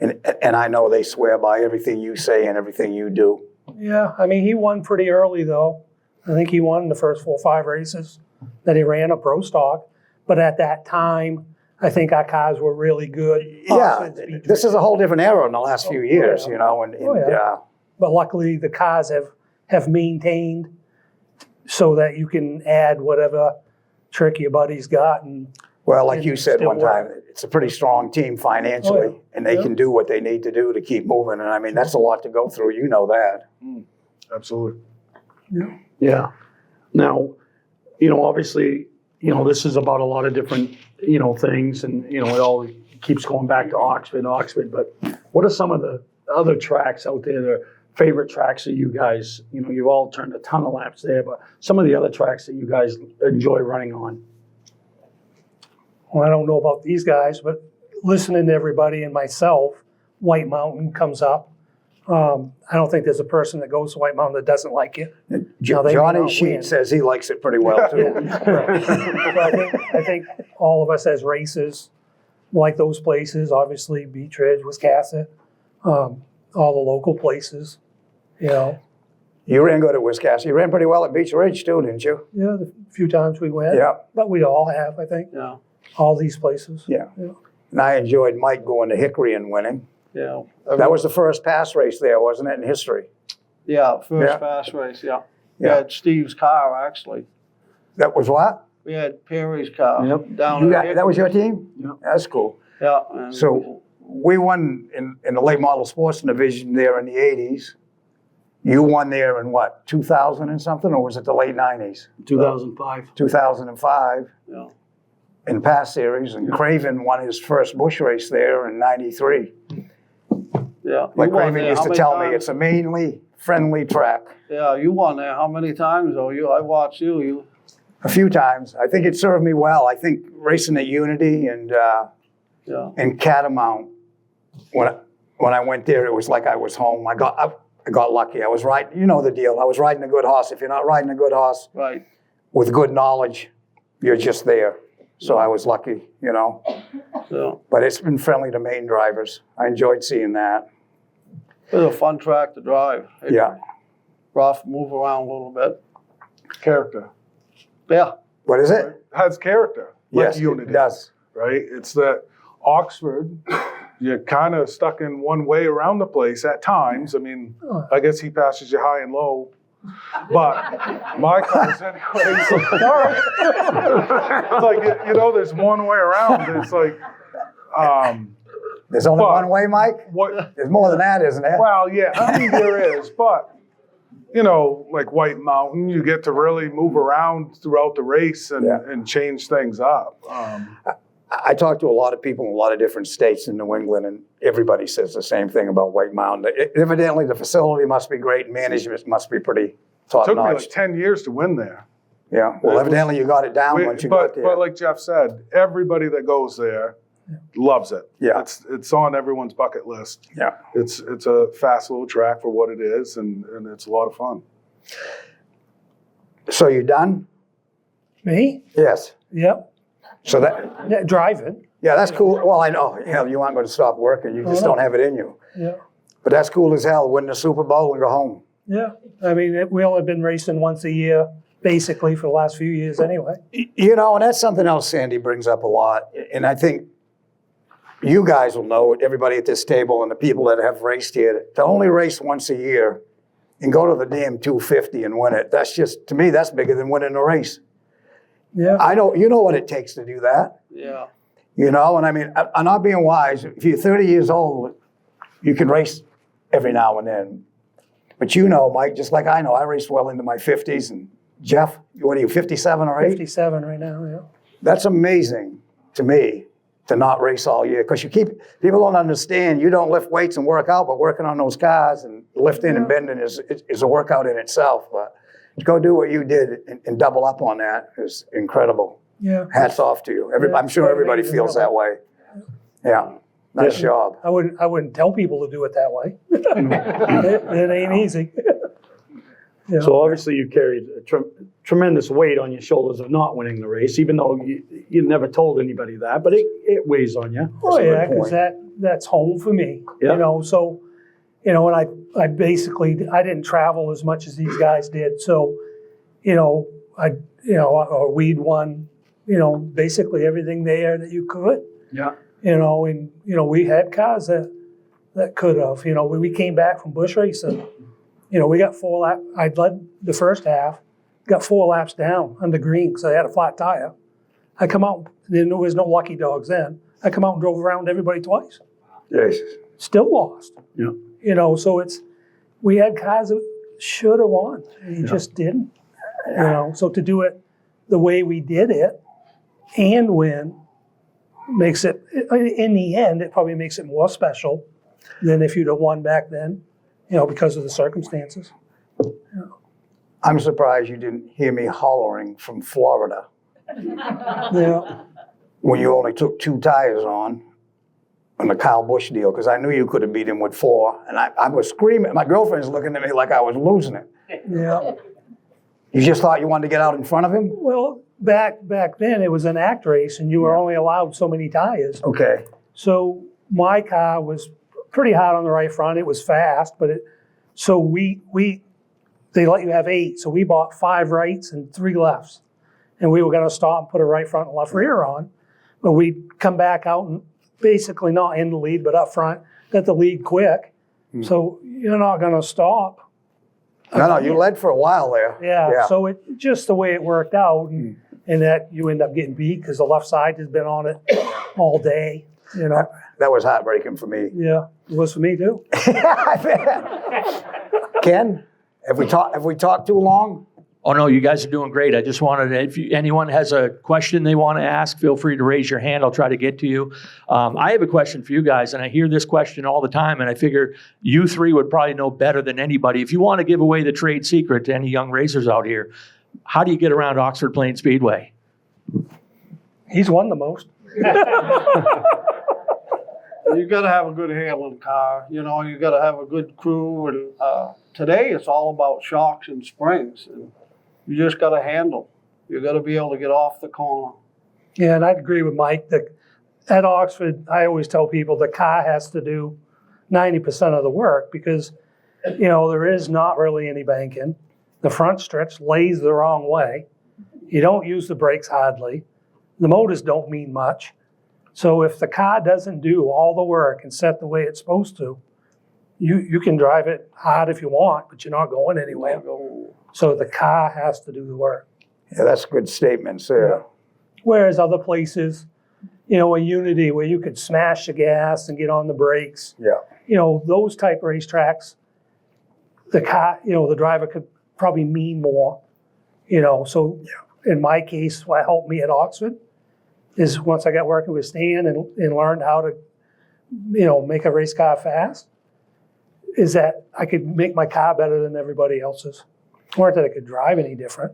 And I know they swear by everything you say and everything you do. Yeah, I mean, he won pretty early, though. I think he won the first 4 or 5 races that he ran a pro stock. But at that time, I think our cars were really good. Yeah, this is a whole different era in the last few years, But luckily, the cars have maintained so that you can add whatever trick your buddy's got. And well, like you said one time, work. it's a pretty strong team financially, and they can do what they need to do to keep moving. And I mean, that's a lot to go through. You know that. Absolutely. Yeah. Now, obviously, this is about a lot of different, things, and, it all keeps going back to Oxford, but what are some of the other tracks out there, the favorite tracks that you guys, you've all turned a ton of laps there, but some of the other tracks that you guys enjoy running on? Well, I don't know about these guys, but listening to everybody and myself, White Mountain comes up. I don't think there's a person that goes to White Mountain that doesn't like it. Now, they may Johnny not Sheet win. says he likes it pretty well too. But I think all of us as racers like those places. Obviously, Beach Ridge, Wiscasset, all the local places. You ran good at Wiscasset. You ran pretty well at Beach Ridge too, didn't you? Yeah, the few times we went. Yeah. But we all have, I think. Yeah, All these places. Yeah. And I enjoyed Mike going to Hickory and winning. yeah. That was the first pass race there, wasn't it, in history? Yeah, first Yeah. fast race, yeah. We Yeah. had Steve's car, actually. That was what? We had Perry's car Yep. down You at got, that was your team? Yeah. That's cool. Yeah. And So we won in the late model sports division there in the 80s. You won there in what, 2000 and something, or was it the late 90s? 2005. 2005 yeah. in pass series, and Craven won his first bush race there in 93. Yeah. Like You won Craven there used how to many tell me, times? it's a mainly friendly track. Yeah, you won there how many times though? I watched you. A few times. I think it served me well. I think racing at Unity and Yeah. Catamount, when I went there, it was like I was home. I got lucky. I was riding, you know the deal. I was riding a good horse. If you're not riding a good horse Right. with good knowledge, you're just there. So I was lucky, So But it's been friendly to Maine drivers. I enjoyed seeing that. it was a fun track to drive. Yeah. Rough, move around a little bit. Character. Yeah. What is it? Has character. Like Yes, Unity. it does. Right? It's that Oxford, you're kind of stuck in one way around the place at times. I mean, I guess he passes you high and low. But my cars anyways. It's like, there's one way around. It's like, There's only But- one way, Mike? what? There's more than that, isn't there? Well, yeah, I mean, there is, but, like White Mountain, you get to really move around throughout the race and, Yeah. and change things up. I talked to a lot of people in a lot of different states in New England, and everybody says the same thing about White Mountain. Evidently, the facility must be great, management must be pretty top Took me notch. like 10 years to win there. Yeah, well, evidently you got it down once you got there. But like Jeff said, everybody that goes there loves it. Yeah. It's on everyone's bucket list. Yeah. It's a fast little track for what it is, and it's a lot of fun. So you done? Me? Yes. Yep. So that, Yeah, driving. yeah, that's cool. Well, I know, you aren't going to stop working. You just no. don't have it in you. Yeah. But that's cool as hell, win the Super Bowl and go home. Yeah. I mean, we only been racing once a year, basically, for the last few years anyway. And that's something else Sandy brings up a lot. And I think you guys will know, everybody at this table and the people that have raced here, to only race once a year and go to the damn 250 and win it, that's just, to me, that's bigger than winning a race. Yeah. I know, you know what it takes to do that. Yeah. And I mean, I'm not being wise. If you're 30 years old, you can race every now and then. But Mike, just like I know, I raced well into my 50s. And Jeff, what are you, 57 or 8? 57 right now, yeah. That's amazing to me to not race all year. Because people don't understand, you don't lift weights and work out, but working on those cars and lifting and bending is a workout in itself. But to go do what you did and double up on that is incredible. Yeah. Hats off to you. Yeah, I'm sure it's everybody amazing, feels that way. Yeah, nice job. I wouldn't tell people to do it that way. it ain't easy. So obviously you carried a tremendous weight on your shoulders of not winning the race, even though you never told anybody that, but it weighs on you. Oh That's a good yeah, because point. that's home for me. Yeah. So, and I basically I didn't travel as much as these guys did. So, or we'd won, basically everything there that you could. Yeah. And we had cars that could have. We came back from bush racing. We got 4 laps. I led the first half, got 4 laps down on the green because I had a flat tire. I come out, there was no lucky dogs then. I come out and drove around everybody twice. Jesus. Still lost. Yeah. So we had cars that should have won, and you just didn't. So to do it the way we did it and win makes it, in the end, it probably makes it more special than if you'd have won back then, because of the circumstances. I'm surprised you didn't hear me hollering from Florida Yeah. when you only took 2 tires on the Kyle Busch deal, because I knew you could have beat him with 4. And I was screaming. My girlfriend's looking at me like I was losing it. Yeah. You just thought you wanted to get out in front of him? Well, back then it was an act race and you were only allowed so many tires. Okay. So my car was pretty hard on the right front. It was fast, but they let you have 8. So we bought 5 rights and 3 lefts. And we were going to stop and put a right front and left rear on. But we'd come back out and basically not in the lead, but up front, got the lead quick. So you're not going to stop. No, you led for a while there. Yeah. So it just the way it worked out, and that you end up getting beat because the left side has been on it all day. That was heartbreaking for me. Yeah, it was for me too. I bet. Ken, have we talked too long? Oh, no, you guys are doing great. I just wanted to, if anyone has a question they want to ask, feel free to raise your hand. I'll try to get to you. I have a question for you guys, and I hear this question all the time, and I figure you 3 would probably know better than anybody. If you want to give away the trade secret to any young racers out here, how do you get around Oxford Plains Speedway? He's won the most. You got to have a good handling car. You got to have a good crew. And today it's all about shocks and springs. And you just got to handle. You got to be able to get off the corner. Yeah, and I'd agree with Mike. At Oxford, I always tell people the car has to do 90% of the work because, there is not really any banking. The front stretch lays the wrong way. You don't use the brakes hardly. The motors don't mean much. So if the car doesn't do all the work and set the way it's supposed to, you can drive it hard if you want, but you're not going anywhere. So the car has to do the work. Yeah, that's good statements there. Whereas other places, a Unity where you could smash the gas and get on the brakes, those type of racetracks, the car, the driver could probably mean more, So in my case, what helped me at Oxford is once I got working with Stan and learned how to, make a race car fast, is that I could make my car better than everybody else's. It weren't that I could drive any different.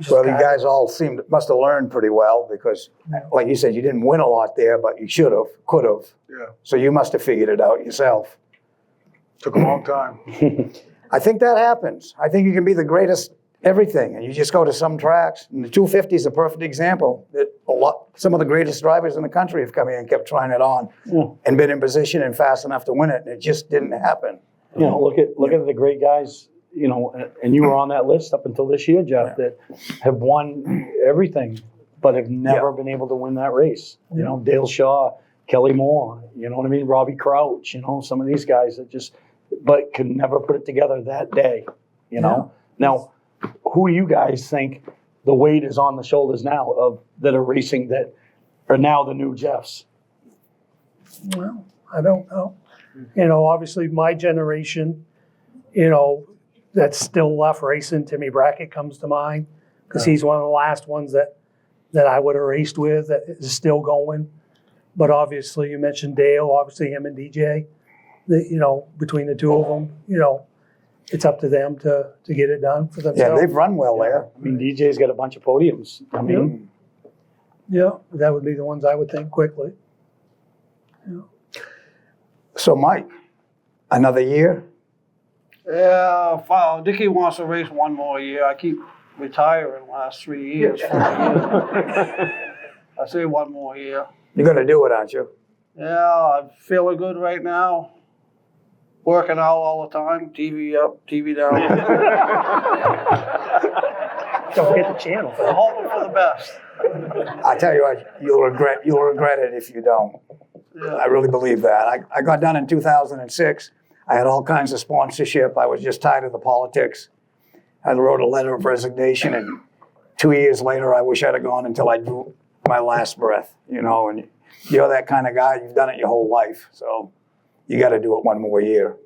Well, you guys all must have learned pretty well because, like you said, you didn't win a lot there, but you should have, could have. Yeah. So you must have figured it out yourself. Took a long time. I think that happens. I think you can be the greatest everything, and you just go to some tracks. And the 250 is a perfect example. That some of the greatest drivers in the country have come here and kept trying it on and been in position and fast enough to win it, and it just didn't happen. Look at the great guys, and you were on that list up until this year, Jeff, that have won everything, but have never been able to win that race. Dale Shaw, Kelly Moore, you know what I mean? Robbie Crouch, some of these guys that but could never put it together that day, Now, who do you guys think the weight is on the shoulders now that are racing that are now the new Jeffs? Well, I don't know. Obviously my generation, that's still left racing. Timmy Brackett comes to mind because he's one of the last ones that I would have raced with that is still going. But obviously you mentioned Dale, obviously him and DJ, between the two of them, it's up to them to get it done for themselves. Yeah, they've run well there. I mean, DJ's got a bunch of podiums. I mean, Yeah, that would be the ones I would think quickly. So, Mike, another year? Yeah, Dickie wants to race one more year. I keep retiring the last 3 years. 4 years. I say one more year. You're going to do it, aren't you? Yeah, I'm feeling good right now. Working out all the time, TV up, TV down. Don't forget the channel. I'm hoping for the best. I tell you what, you'll regret it if you don't. Yeah. I really believe that. I got done in 2006. I had all kinds of sponsorship. I was just tired of the politics. I wrote a letter of resignation, and 2 years later, I wish I'd have gone until I drew my last breath, and you're that kind of guy. You've done it your whole life, so you got to do it one more year.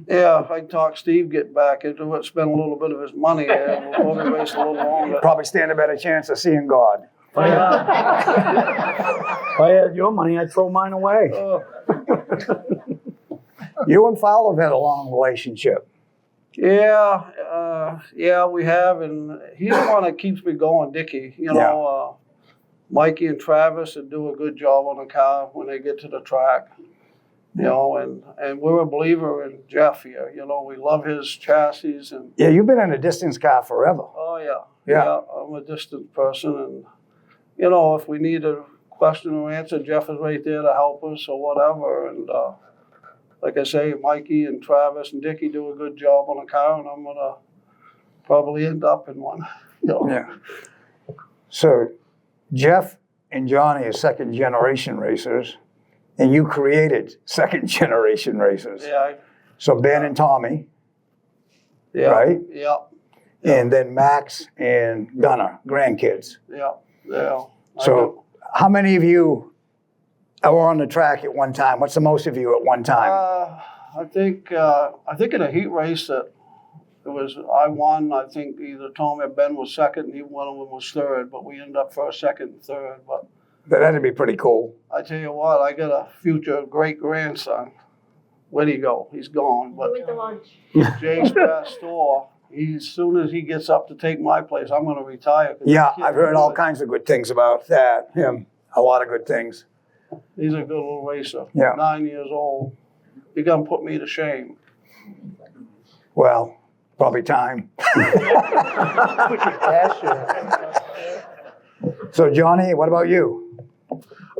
Yeah, if I can talk Steve get back into it, spend a little bit of his money, we'll probably race a little longer. Probably stand a better chance of seeing God. If I had your money, I'd throw mine away. You and Fowler have had a long relationship. Yeah, we have, and he's the one that keeps me going, Dickie. You know, Mikey and Travis would do a good job on the car when they get to the track. You know, and we're a believer in Jeff here. You know, we love his chassis and. Yeah, you've been in a distance car forever. Oh yeah. Yeah. I'm a distant person, and you know, if we need a question or answer, Jeff is right there to help us or whatever. And like I say, Mikey and Travis and Dickie do a good job on the car, and I'm gonna probably end up in one. You know? Yeah. So, Jeff and Johnny are second generation racers, and you created second generation racers. Yeah. So Ben and Tommy, Yeah. right? Yeah. And then Max and Gunnar, grandkids. Yeah. Yeah. So, how many of you were on the track at one time? What's the most of you at one time? I think in a heat race that it was I won. I think either Tommy or Ben was second, and one of them was third. But we ended up first, second, and third. But That'd be pretty cool. I tell you what, I got a future great grandson. Where'd he go? He's gone. But With the lunch. James Pastor, as soon as he gets up to take my place, I'm going to retire. 'Cause Yeah, that kid I've heard can all do it. kinds of good things about that. Him, a lot of good things. He's a good little racer. Yeah. 9 years old. You're going to put me to shame. Well, probably time. So, Johnny, what about you?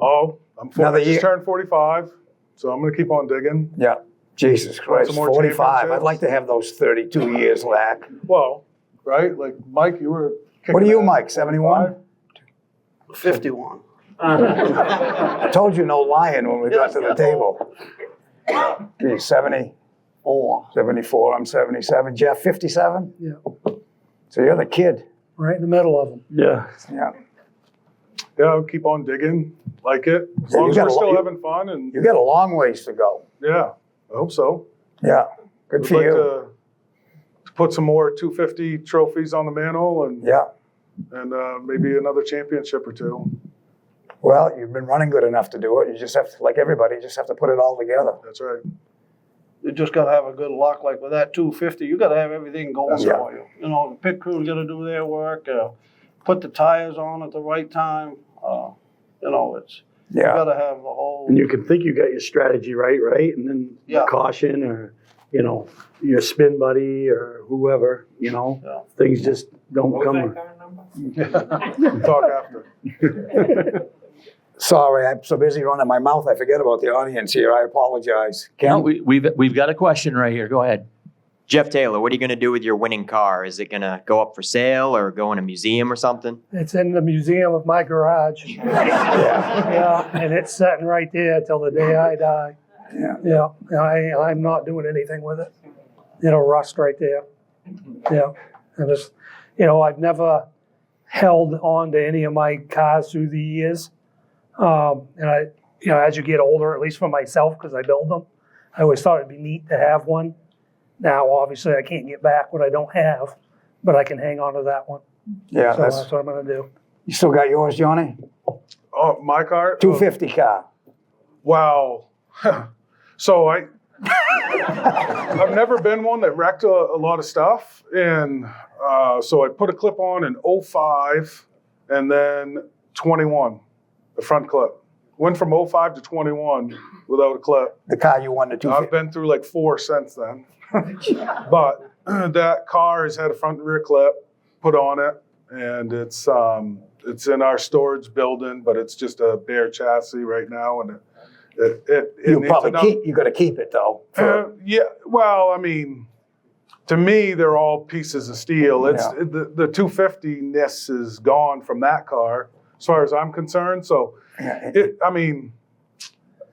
Oh, I'm Another just year. turned 45, so I'm going to keep on digging. Yeah. Jesus Christ, some more 45. I'd championships? like to have those 32 years back. Well, right? Like, Mike, you were kicking What are you, ass Mike, at 71? 51. I told you no lying when we got to the table. Geez, 70, 74, I'm 77. Jeff, 57? Yeah. So you're the kid. Right in the middle of them. Yeah. Yeah. Yeah, I'll keep on digging. Like it. As Yeah, long you as got we're a still lot- having fun. And You got a long ways to go. yeah, I hope so. Yeah. Good I'd for like you. to put some more 250 trophies on the mantle and Yeah. maybe another championship or two. Well, you've been running good enough to do it. You just have to, like everybody, you just have to put it all together. That's right. You just got to have a good luck. Like with that 250, you got to have everything going Yeah. for you. You know, the pit crew's got to do their work, put the tires on at the right time. You know, you Yeah. got to have the whole. And you can think you got your strategy right? And then Yeah. the caution or, you know, your spin buddy or whoever, you know, Yeah. things just don't come. We'll talk after. Sorry, I'm so busy running my mouth, I forget about the audience here. I apologize. No, Ken? we've got a question right here. Go ahead. Jeff Taylor, what are you going to do with your winning car? Is it going to go up for sale or go in a museum or something? It's in the museum of my garage. Yeah, and it's sitting right there till the day I die. Yeah. Yeah, and I'm not doing anything with it. It'll rust right there. Yeah, and just, you know, I've never held on to any of my cars through the years. And I, you know, as you get older, at least for myself, because I build them, I always thought it'd be neat to have one. Now, obviously, I can't get back what I don't have, but I can hang on to that one. Yeah, So that's, that's what I'm gonna do. you still got yours, Johnny? Oh, my car? 250 car. Wow. So I've never been one that wrecked a lot of stuff. And so I put a clip on in 05 and then 21, the front clip. Went from 05 to 21 without a clip. The car you won the I've 250. been through like 4 since then. But that car has had a front and rear clip put on it. And it's in our storage building, but it's just a bare chassis right now. And it You needs probably enough- you got to keep it though. yeah, well, I mean, to me, they're all pieces of steel. It's Yeah. the 250-ness is gone from that car, as far as I'm concerned. So,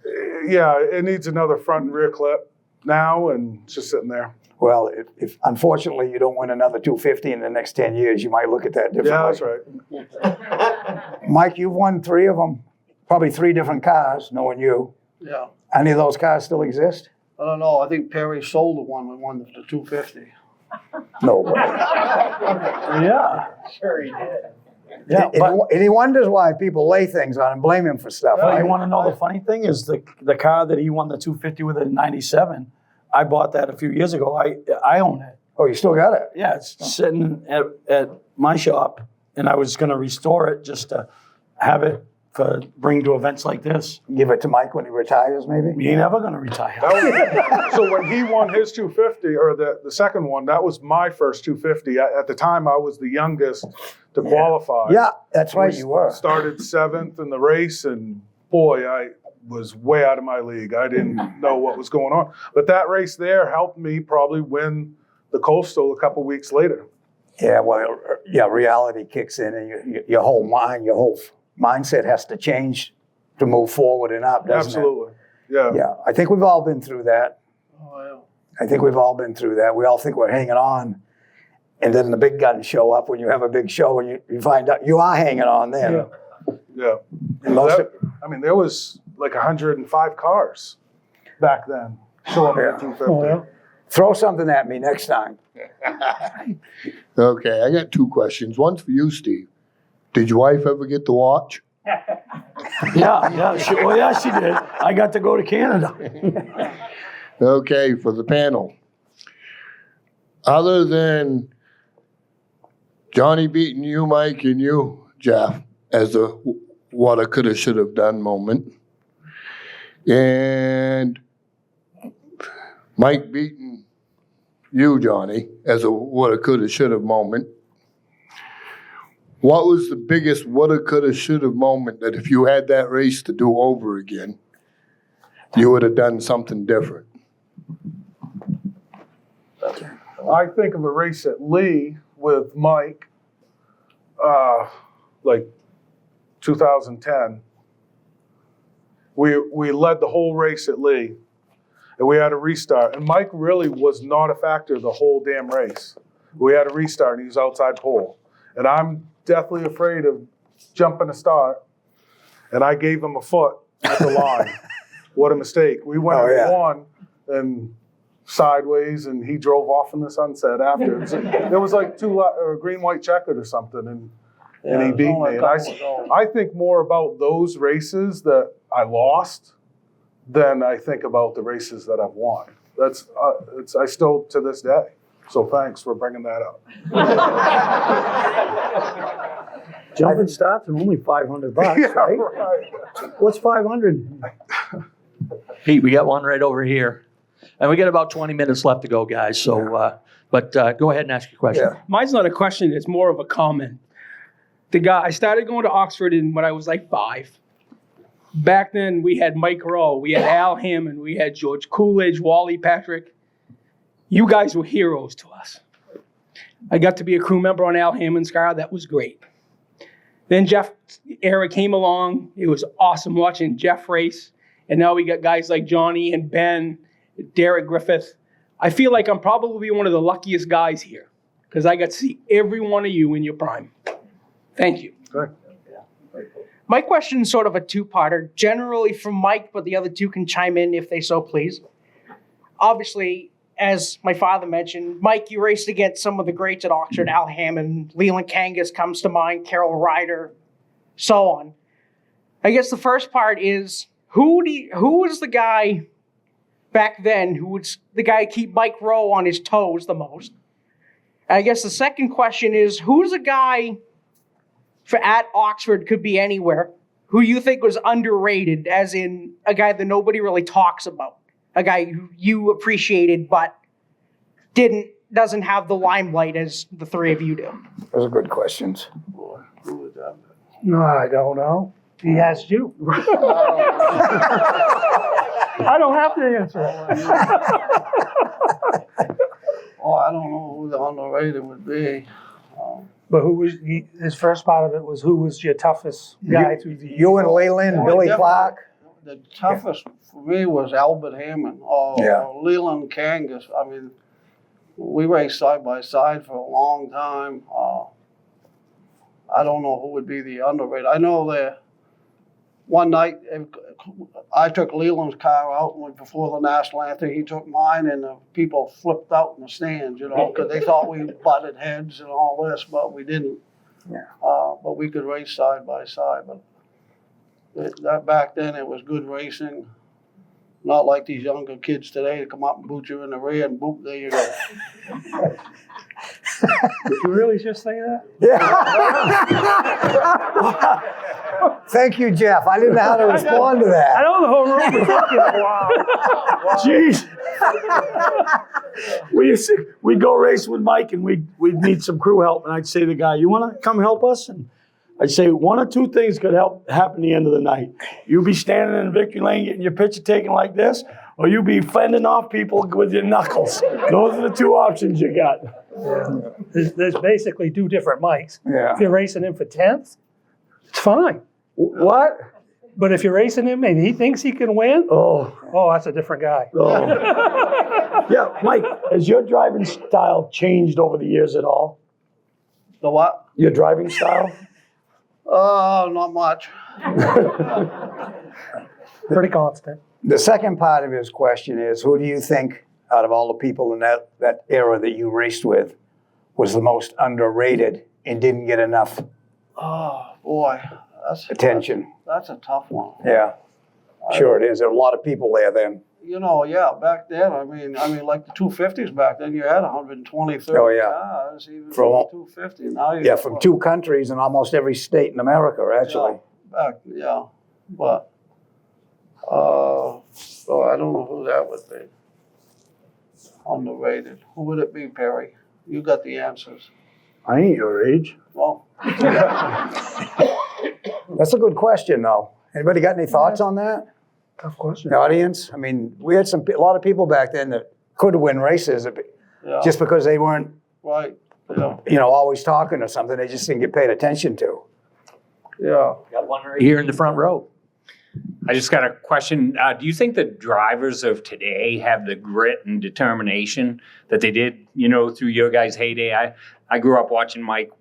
it needs another front and rear clip now, and it's just sitting there. Well, if unfortunately you don't win another 250 in the next 10 years, you might look at that differently. Yeah, that's right. Mike, you've won 3 of them, probably 3 different cars, knowing you. Yeah. Any of those cars still exist? I don't know. I think Perry sold the one. We won the 250. No way. Yeah. Sure he did. Yeah, but And he wonders why people lay things on and blame him for stuff. well, right? you want to know the funny thing is the car that he won the 250 with in '97. I bought that a few years ago. I own it. Oh, you still got it? Yeah, it's sitting at my shop, and I was going to restore it just to have it for bring to events like this. Give it to Mike when he retires, maybe? You ain't never going to retire. So when he won his 250, or the second one, that was my first 250. At the time, I was the youngest to qualify. Yeah, that's right, you were. Started 7th in the race, and boy, I was way out of my league. I didn't know what was going on. But that race there helped me probably win the Coastal a couple weeks later. Yeah, well, yeah, reality kicks in, and your whole mindset has to change to move forward and up, doesn't Absolutely. Yeah. it? Yeah, I think we've all been through that. Oh, yeah. I think we've all been through that. We all think we're hanging on, and then the big guns show up when you have a big show, and you find out you are hanging on then. Yeah. Yeah. And most of, There was like 105 cars back then showing up at 250. Oh, yeah. throw something at me next time. Okay, I got two questions. One's for you, Steve. Did your wife ever get to watch? Yeah, she did. I got to go to Canada. Okay, for the panel. Other than Johnny beating you, Mike, and you, Jeff, as a what I coulda, shoulda done moment, and Mike beating you, Johnny, as a what I coulda, shoulda moment, what was the biggest woulda, coulda, shoulda moment that if you had that race to do over again, you would have done something different? I think of a race at Lee with Mike, like 2010. We led the whole race at Lee, and we had a restart. And Mike really was not a factor the whole damn race. We had a restart, and he was outside pole. And I'm deathly afraid of jumping a start, and I gave him a foot at the line. What a mistake. We went and won, and sideways, and he drove off in the sunset after. There was like a green, white checkered or something, and he beat me. And I think more about those races that I lost than I think about the races that I've won. I still to this day. So thanks for bringing that up. Jumping starts are only $500, right? What's 500? Pete, we got one right over here. And we got about 20 minutes left to go, guys. So, but go ahead and ask your question. Yeah. Mine's not a question, it's more of a comment. I started going to Oxford when I was like 5. Back then, we had Mike Rowe, we had Al Hammond, we had George Coolidge, Wally Patrick. You guys were heroes to us. I got to be a crew member on Al Hammond's car. That was great. Then Jeff era came along. It was awesome watching Jeff race. And now we got guys like Johnny and Ben, Derek Griffith. I feel like I'm probably one of the luckiest guys here because I got to see every one of you in your prime. Thank you. Good. My question is sort of a two-parter, generally from Mike, but the other two can chime in if they so please. Obviously, as my father mentioned, Mike, you raced against some of the greats at Oxford, Al Hammond, Leland Kangas comes to mind, Carol Ryder, so on. I guess the first part is, who was the guy back then who was the guy keep Mike Rowe on his toes the most? I guess the second question is, who's a guy at Oxford, could be anywhere, who you think was underrated, as in a guy that nobody really talks about, a guy who you appreciated but doesn't have the limelight as the three of you do? Those are good questions. Boy, who would that be? No, I don't know. He asked you. I don't have to answer it. Oh, I don't know who the underrated would be. But his first part of it was who was your toughest guy through the years? You and Leland, Billy Clark. The toughest for me was Albert Hammond or Leland Kangas. I mean, we raced side by side for a long time. I don't know who would be the underrated. I know that one night, I took Leland's car out before the national anthem. He took mine, and the people flipped out in the stands, because they thought we butted heads and all this, but we didn't. Yeah. But we could race side by side. But that back then, it was good racing. Not like these younger kids today that come up and boot you in the rear and boop, there you go. Did you really just say that? Yeah. Thank you, Jeff. I didn't know how to respond to I that. know the whole room was thinking, wow. Jeez. We'd go racing with Mike, and we'd need some crew help, and I'd say to the guy, "You want to come help us?" And I'd say one or two things could happen at the end of the night. You be standing in victory lane getting your picture taken like this, or you be fending off people with your knuckles. Those are the two options you got. Yeah. There's basically two different mics. Yeah. If you're racing him for 10th, it's fine. What? But if you're racing him and he thinks he can win, Oh. that's a different guy. Oh. Yeah, Mike, has your driving style changed over the years at all? The what? Your driving style? Not much. Pretty constant. The second part of his question is, who do you think, out of all the people in that era that you raced with, was the most underrated and didn't get enough Oh, boy. attention? That's a tough one. Yeah, sure it is. There were a lot of people there then. Back then, I mean, like the 250s back then, you had 120, 30 Oh, yeah. cars, even For a for the 250. Now you Yeah, from two countries and almost every state in America, actually. But, I don't know who that would be. Underrated. Who would it be, Perry? You got the answers. I ain't your age. Well, That's a good question, though. Anybody got any thoughts on that? Tough question. The audience? I mean, we had a lot of people back then that could win races yeah, just because they weren't, right. Yeah, always talking or something. They just didn't get paid attention to. yeah. Got one right here in the front row. I just got a question. Do you think the drivers of today have the grit and determination that they did, through your guys' heyday? I grew up watching Mike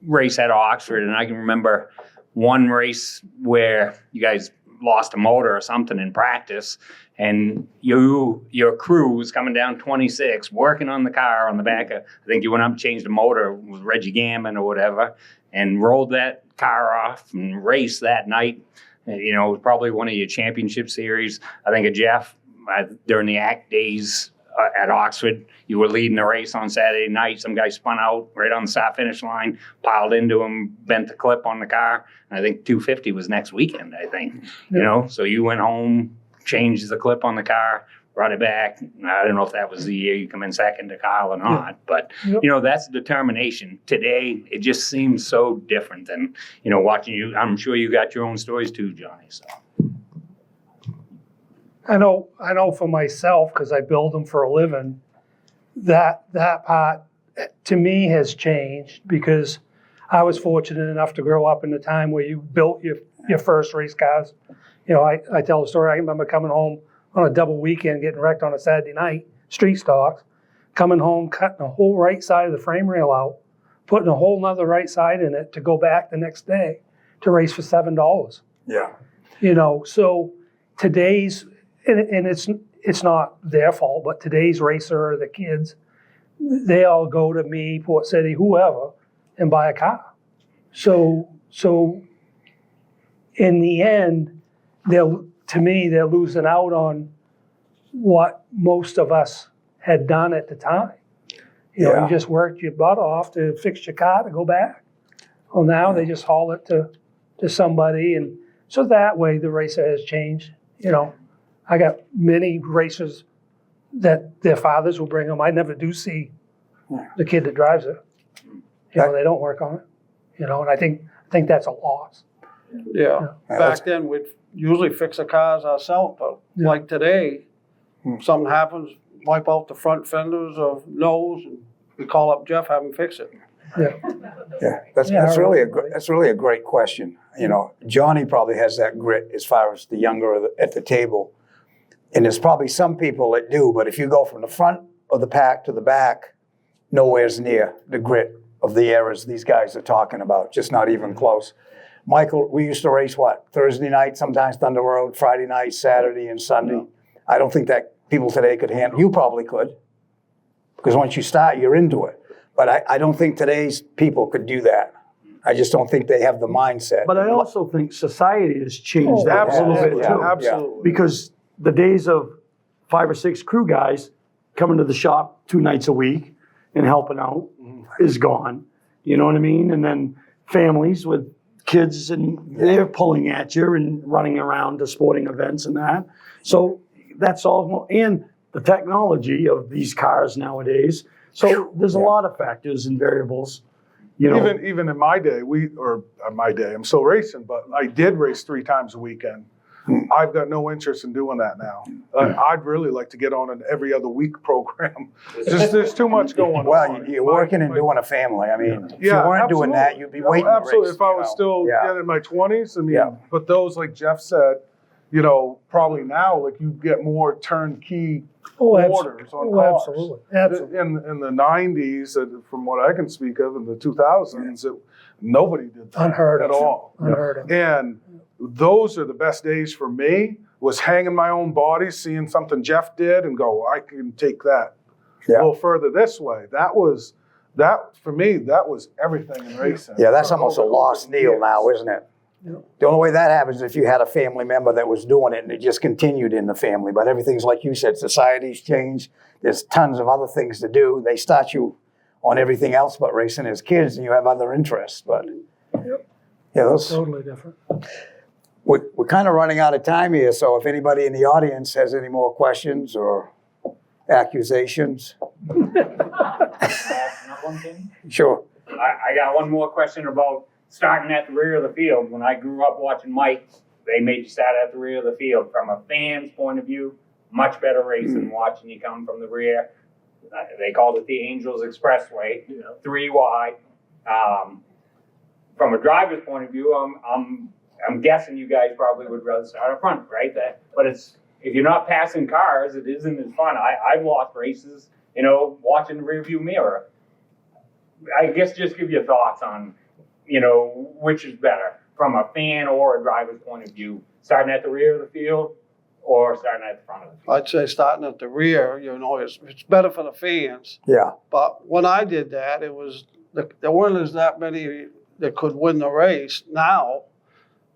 race at Oxford, and I can remember one race where you guys lost a motor or something in practice, and your crew was coming down 26, working on the car on the back of, I think you went up and changed the motor with Reggie Gammon or whatever, and rolled that car off and raced that night. It was probably one of your championship series. I think of Jeff during the ACT days at Oxford. You were leading the race on Saturday night. Some guy spun out right on the start finish line, piled into him, bent the clip on the car. And I think 250 was next weekend, I think. So you went home, changed the clip on the car, brought it back. I don't know if that was the year you come in second to Kyle or not, but that's determination. Today, it just seems so different than, watching you. I'm sure you got your own stories too, Johnny. So I know for myself, because I build them for a living, that part to me has changed, because I was fortunate enough to grow up in the time where you built your first race cars. I tell the story. I remember coming home on a double weekend, getting wrecked on a Saturday night, street stocks, coming home, cutting a whole right side of the frame rail out, putting a whole nother right side in it to go back the next day to race for $7. Yeah. So today's, and it's not their fault, but today's racer, the kids, they all go to me, Port City, whoever, and buy a car. So in the end, they're losing out on what most of us had done at the time. You just worked your butt off to fix your car to go back. Well, now they just haul it to somebody, and so that way the racer has changed. I got many racers that their fathers will bring them. I never do see the kid that drives it. They don't work on it. And I think that's a loss. Yeah. Back then, we'd usually fix the cars ourselves, but like today, something happens, wipe out the front fenders or nose, and we call up Jeff, have him fix it. Yeah, that's really a great question. Johnny probably has that grit as far as the younger at the table, and there's probably some people that do. But if you go from the front of the pack to the back, nowhere's near the grit of the eras these guys are talking about. Just not even close. Michael, we used to race what? Thursday night, sometimes Thunder Road, Friday night, Saturday, and Sunday. I don't think that people today could handle. You probably could, because once you start, you're into it. But I don't think today's people could do that. I just don't think they have the mindset. But I also think society has changed that a little bit too. Absolutely. Because the days of 5 or 6 crew guys coming to the shop 2 nights a week and helping out is gone. You know what I mean? And then families with kids and they're pulling at you and running around to sporting events and that. So that's all. And the technology of these cars nowadays. So there's a lot of factors and variables. You know, Even in my day, I'm still racing, but I did race 3 times a weekend. I've got no interest in doing that now. I'd really like to get on an every other week program. Just there's too much going on. Well, you're working and doing a family. I mean, if you weren't doing that, you'd be waiting to Absolutely. race. If I was still in my 20s, I mean, but those, like Jeff said, you know, probably now, like you get more turnkey orders on cars. Absolutely. In the 90s, from what I can speak of, in the 2000s, nobody did that Unheard at of. all. Unheard of. And those are the best days for me, was hanging my own body, seeing something Jeff did and go, I can take that a little further this way. That, for me, that was everything in racing. Yeah, that's almost a lost deal now, isn't it? Yeah. The only way that happens is if you had a family member that was doing it and it just continued in the family. But everything's like you said, society's changed. There's tons of other things to do. They start you on everything else but racing as kids, and you have other interests. But yeah, those Totally different. we're kind of running out of time here. So if anybody in the audience has any more questions or accusations, sure. I got one more question about starting at the rear of the field. When I grew up watching Mike, they made you start at the rear of the field. From a fan's point of view, much better racing watching you come from the rear. They called it the Angels Expressway, 3 wide. From a driver's point of view, I'm guessing you guys probably would rather start up front, right? But it's, if you're not passing cars, it isn't as fun. I've lost races, you know, watching the rearview mirror. I guess just give your thoughts on, you know, which is better from a fan or a driver's point of view, starting at the rear of the field or starting at the front of the field. I'd say starting at the rear, you know, it's better for the fans. Yeah. But when I did that, it was, there weren't that many that could win the race. Now,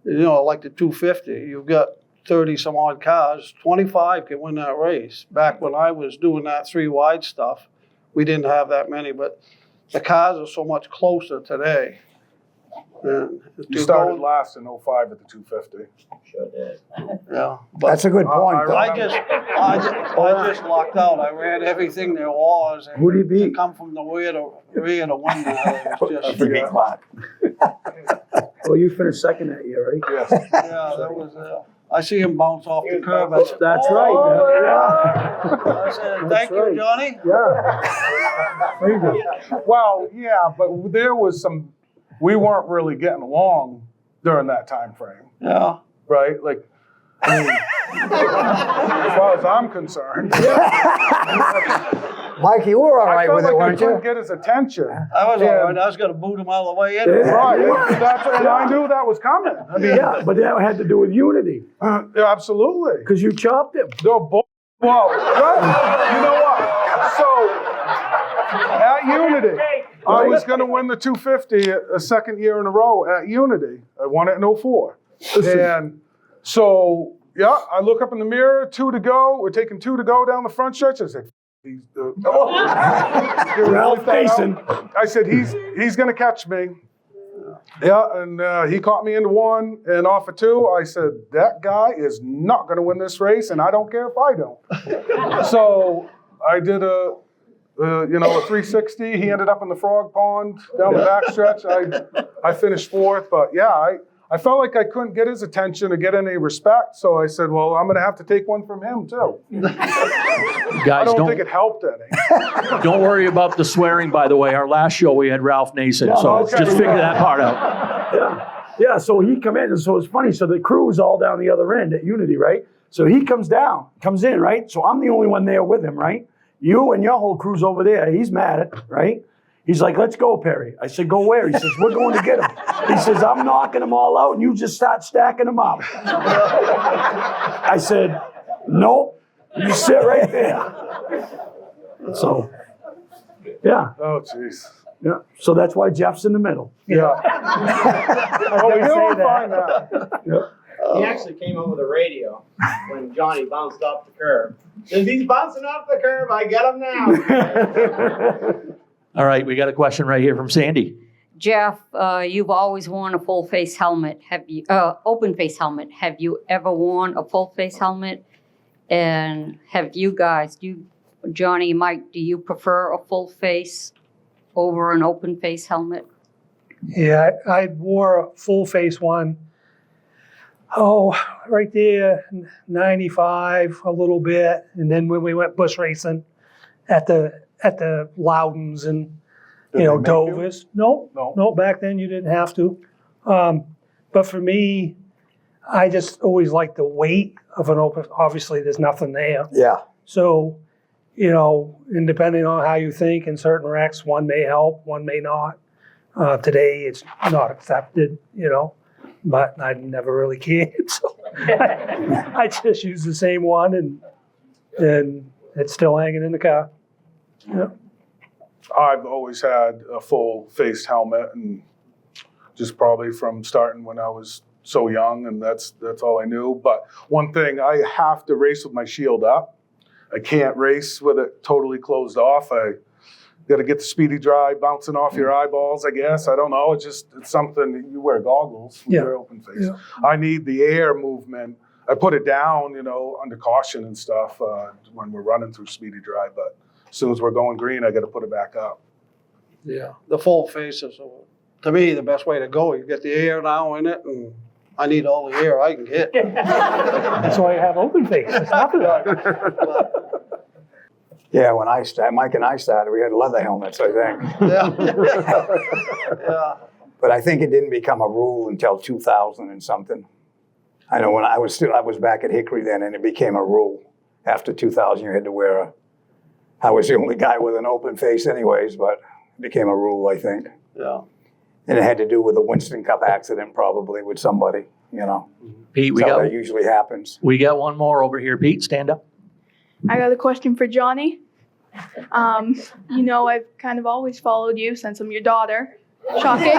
you know, like the 250, you've got 30 some odd cars, 25 can win that race. Back when I was doing that 3 wide stuff, we didn't have that many, but the cars are so much closer today. And You started last in 05 at the 250. Sure did. Yeah, but That's a good point. though. I just lucked out. I ran everything there was. And Who do you beat? to come from the rear to win that, it was just, To be quiet. well, you finished second that year, right? Yes. yeah, that was, I see him bounce off the curb. I said, That's right. Yeah. I said, thank you, Johnny. Well, yeah, but there was some, we weren't really getting along during that time frame, Yeah. right? Like, I mean, as far as I'm concerned, Mike, you were all I right felt with like it, I weren't you? couldn't get his attention. I was all right. I was going to boot him all the way in. Right, and I knew that was coming. I mean, Yeah, but that had to do with unity yeah, absolutely. because you chopped him. They're both, well, you know what? So, at Unity, I was going to win the 250 a second year in a row at Unity. I won it in 04. And so, yeah, I look up in the mirror, 2 to go. We're taking 2 to go down the front stretch. I said, Ralph Mason. I said, he's going to catch me. Yeah, and he caught me into 1, and off of 2, I said, that guy is not going to win this race, and I don't care if I don't. So I did a 360. He ended up in the frog pond down the back stretch. I finished 4th, but yeah, I felt like I couldn't get his attention or get any respect, so I said, well, I'm going to have to take one from him, too. I Guys, don't think it helped any. don't worry about the swearing, by the way. Our last show, we had Ralph Nason, so okay. just figure that part out. Yeah, so he come in, and so it's funny. So the crew is all down the other end at Unity, right? So he comes in, right? So I'm the only one there with him, right? You and your whole crew's over there. He's mad at, right? He's like, let's go, Perry. I said, go where? He says, we're going to get them. He says, I'm knocking them all out and you just start stacking them up. I said, nope, you sit right there. So, yeah. Oh, jeez. Yeah. So that's why Jeff's in the middle. Yeah. I always say that. Yeah. He actually came up with a radio when Johnny bounced off the curb. Says he's bouncing off the curb, I get him now. All right, we got a question right here from Sandy. Jeff, you've always worn a full face helmet. Have you open face helmet? Have you ever worn a full face helmet? And have you guys, Johnny, Mike, do you prefer a full face over an open face helmet? Yeah, I wore a full face one. Oh, right there, 95 a little bit, and then when we went bush racing at the Loudons and Dovers. No, back then you didn't have to. But for me, I just always liked the weight of an open. Obviously, there's nothing there. Yeah. So, and depending on how you think, in certain wrecks, one may help, one may not. Today, it's not accepted, but I never really cared. So I just use the same one, and it's still hanging in the car. Yeah. I've always had a full faced helmet, and just probably from starting when I was so young, and that's all I knew. But one thing, I have to race with my shield up. I can't race with it totally closed off. I got to get the speedy dry bouncing off your eyeballs, I guess. I don't know. It's something. You wear goggles when you're open face. Yeah. I need the air movement. I put it down, under caution and stuff when we're running through speedy dry. But as soon as we're going green, I got to put it back up. Yeah, the full face is, to me, the best way to go. You get the air now in it, and I need all the air I can get. That's why I have open face. It's nothing. Yeah, when Mike and I started, we had leather helmets, I think. Yeah. But I think it didn't become a rule until 2000 and something. I know when I was back at Hickory then, and it became a rule. After 2000, you had to wear I was the only guy with an open face anyways, but it became a rule, I think. Yeah. And it had to do with a Winston Cup accident probably with somebody, Pete, That's how that usually happens. we got one more over here. Pete, stand up. I got a question for Johnny. I've kind of always followed you since I'm your daughter. Shocking.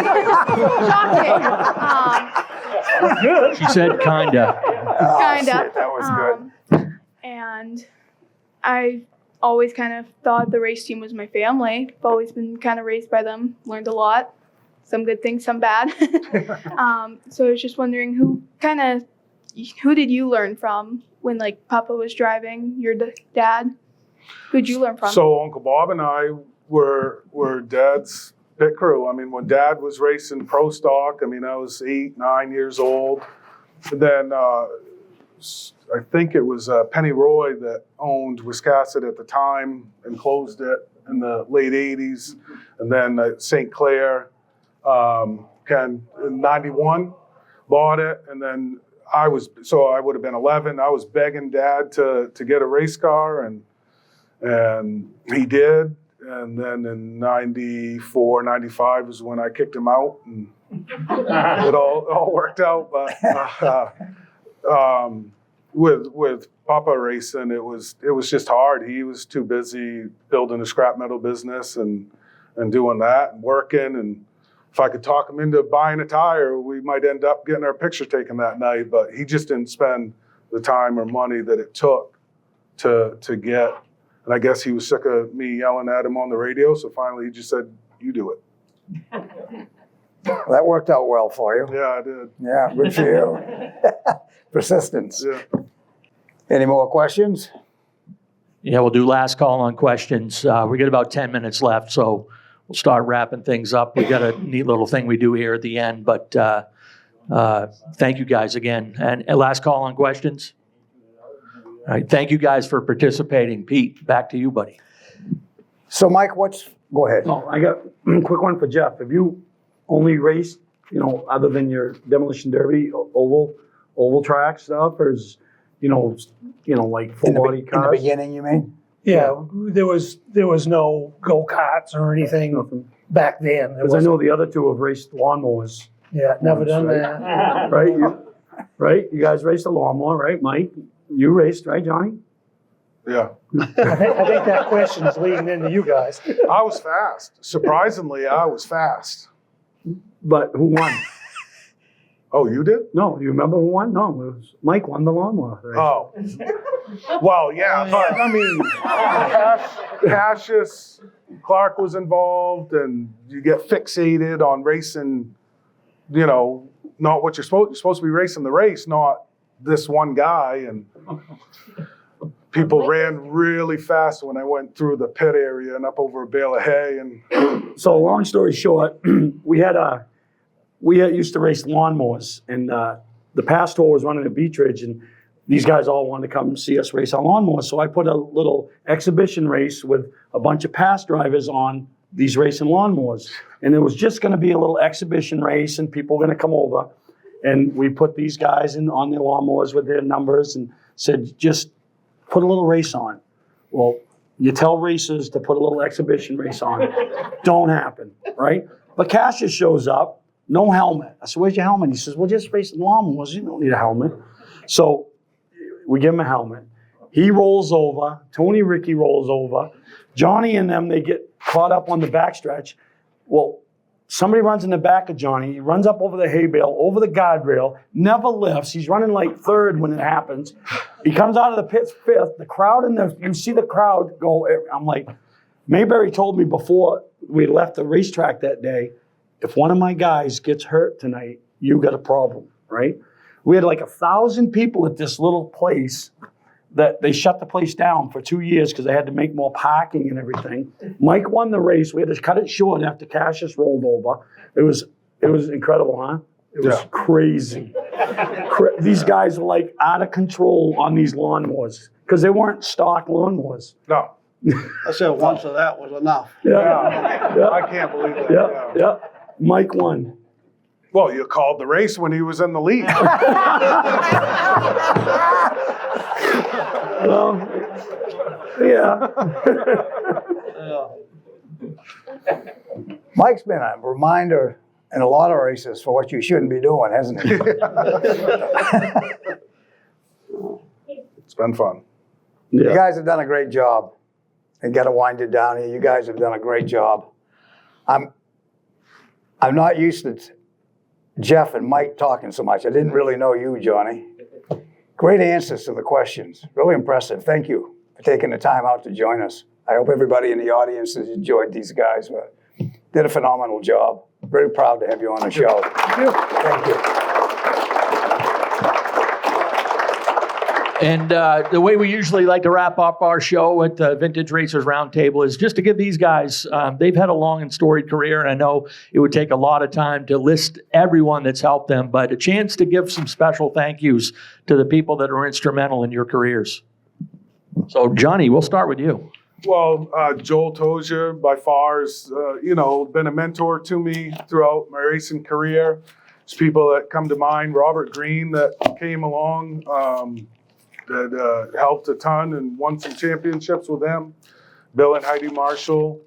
Shocking. She said kinda. Kinda. That was good. And I always kind of thought the race team was my family. I've always been kind of raised by them, learned a lot. Some good things, some bad. So I was just wondering who did you learn from when Papa was driving, your dad? Who'd you learn from? So Uncle Bob and I were Dad's pit crew. I mean, when Dad was racing pro stock, I was 8, 9 years old. And then I think it was Penny Roy that owned Wiscasset at the time and closed it in the late 80s. And then St. Clair, in 91, bought it. And then I would have been 11. I was begging Dad to get a race car, and he did. And then in 94, 95 is when I kicked him out, and it all worked out. But with Papa racing, it was just hard. He was too busy building a scrap metal business and doing that and working. And if I could talk him into buying a tire, we might end up getting our picture taken that night. But he just didn't spend the time or money that it took to get. And I guess he was sick of me yelling at him on the radio. So finally he just said, "You do it." Well, that worked out well for you. Yeah, I did. Yeah, good for you. Persistence. Yeah. Any more questions? Yeah, we'll do last call on questions. We got about 10 minutes left, so we'll start wrapping things up. We got a neat little thing we do here at the end, but thank you guys again. And last call on questions. All right, thank you guys for participating. Pete, back to you, buddy. So, Mike, go ahead. Oh, I got a quick one for Jeff. Have you only raced, other than your demolition derby, oval track stuff, or is, like full body cars? In the beginning, you mean? Yeah, there was no go-karts or anything. Nothing. back then. Because I know the other two have raced lawnmowers. Yeah, never done that. Right? You guys raced a lawnmower, right? Mike, you raced, right, Johnny? Yeah. I think that question is leading into you guys. I was fast. Surprisingly, I was fast. But who won? Oh, you did? No, you remember who won? No, it was Mike won the lawnmower race. Oh. Well, yeah, but I mean, Cassius Clark was involved, and you get fixated on racing, not what you're supposed to be racing the race, not this one guy. And people ran really fast when I went through the pit area and up over a bale of hay. And so, long story short, we used to race lawnmowers, and the Pastor was running at Beach Ridge, and these guys all wanted to come see us race our lawnmowers. So I put a little exhibition race with a bunch of past drivers on these racing lawnmowers. And it was just going to be a little exhibition race, and people were going to come over. And we put these guys on their lawnmowers with their numbers and said, just put a little race on. Well, you tell racers to put a little exhibition race on. Don't happen, right? But Cassius shows up, no helmet. I said, where's your helmet? He says, well, just racing lawnmowers. You don't need a helmet. So we give him a helmet. He rolls over. Tony Ricky rolls over. Johnny and them, they get caught up on the backstretch. Well, somebody runs in the back of Johnny. He runs up over the hay bale, over the guardrail, never lifts. He's running like third when it happens. He comes out of the pits fifth. The crowd you see the crowd go. I'm like, Mayberry told me before we left the racetrack that day, if one of my guys gets hurt tonight, you got a problem, right? We had like 1,000 people at this little place that they shut the place down for 2 years because they had to make more parking and everything. Mike won the race. We had to cut it short after Cassius rolled over. It was incredible, huh? It was crazy. These guys were like out of control on these lawnmowers because they weren't stock lawnmowers. No. I said once of that was enough. Yeah. I can't believe that. Yeah. Mike won. Well, you called the race when he was in the lead. Well, yeah. Mike's been a reminder in a lot of races for what you shouldn't be doing, hasn't he? It's been fun. You guys have done a great job. And got to wind it down here. You guys have done a great job. I'm not used to Jeff and Mike talking so much. I didn't really know you, Johnny. Great answers to the questions. Really impressive. Thank you for taking the time out to join us. I hope everybody in the audience has enjoyed these guys. Did a phenomenal job. Very proud to have you on the show. Thank you. And the way we usually like to wrap up our show at the Vintage Racers Roundtable is just to give these guys, they've had a long and storied career, and I know it would take a lot of time to list everyone that's helped them, but a chance to give some special thank yous to the people that are instrumental in your careers. So, Johnny, we'll start with you. Well, Joel Tozier, by far, has been a mentor to me throughout my racing career. There's people that come to mind. Robert Green that came along. That helped a ton and won some championships with them. Bill and Heidi Marshall,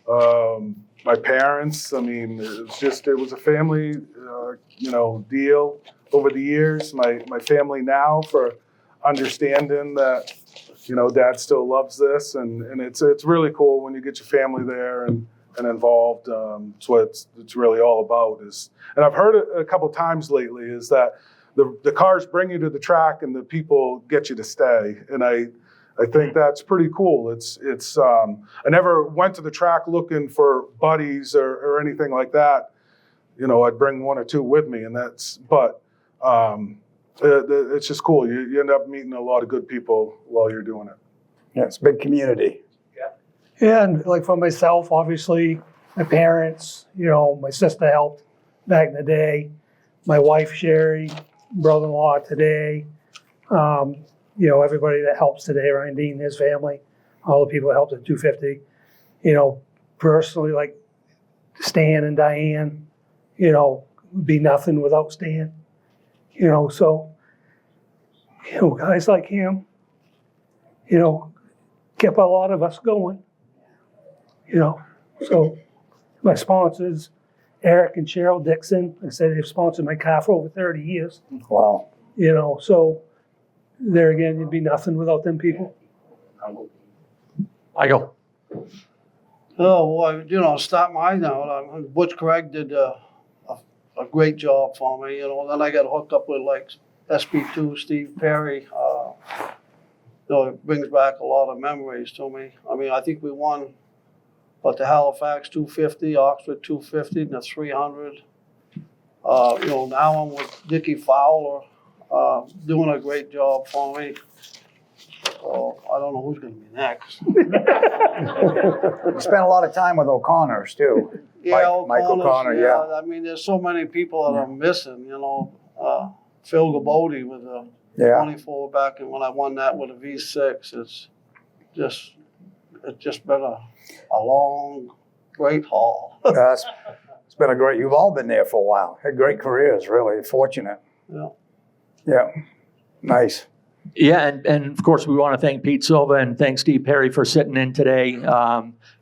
my parents. I mean, it was a family, deal over the years. My family now for understanding that, Dad still loves this, and it's really cool when you get your family there and involved. It's what it's really all about. And I've heard it a couple times lately is that the cars bring you to the track and the people get you to stay. And I think that's pretty cool. It's I never went to the track looking for buddies or anything like that. I'd bring one or two with me, but it's just cool. You end up meeting a lot of good people while you're doing it. Yeah, it's a big community. Yeah, and like for myself, obviously, my parents, my sister helped back in the day, my wife, Sherry, brother-in-law today, everybody that helps today, Ryan Dean, his family, all the people that helped at 250, personally, like Stan and Diane, be nothing without Stan, so, guys like him, kept a lot of us going, so My sponsors, Eric and Cheryl Dixon, I said they've sponsored my car for over 30 years. Wow. You know, so there again, it'd be nothing without them people. Michael. Oh, well, you know, start mine out. Butch Craig did a great job for me, you know. Then I got hooked up with like SB2, Steve Perry. You know, it brings back a lot of memories to me. I mean, I think we won, but the Halifax 250, Oxford 250, and the 300. You know, now I'm with Dickie Fowler, doing a great job for me. So I don't know who's going to be next. You spent a lot of time with O'Connor's too. Yeah, Mike O'Connor, yeah. I mean, there's so many people that I'm missing, you know. Phil Gabodi with a 24 back, and when I won that with a V6, it's just been a long, great haul. It's been a great, you've all been there for a while. Had great careers, really. Fortunate. Yeah. Yeah. Nice. Yeah, and of course, we want to thank Pete Silva and thank Steve Perry for sitting in today.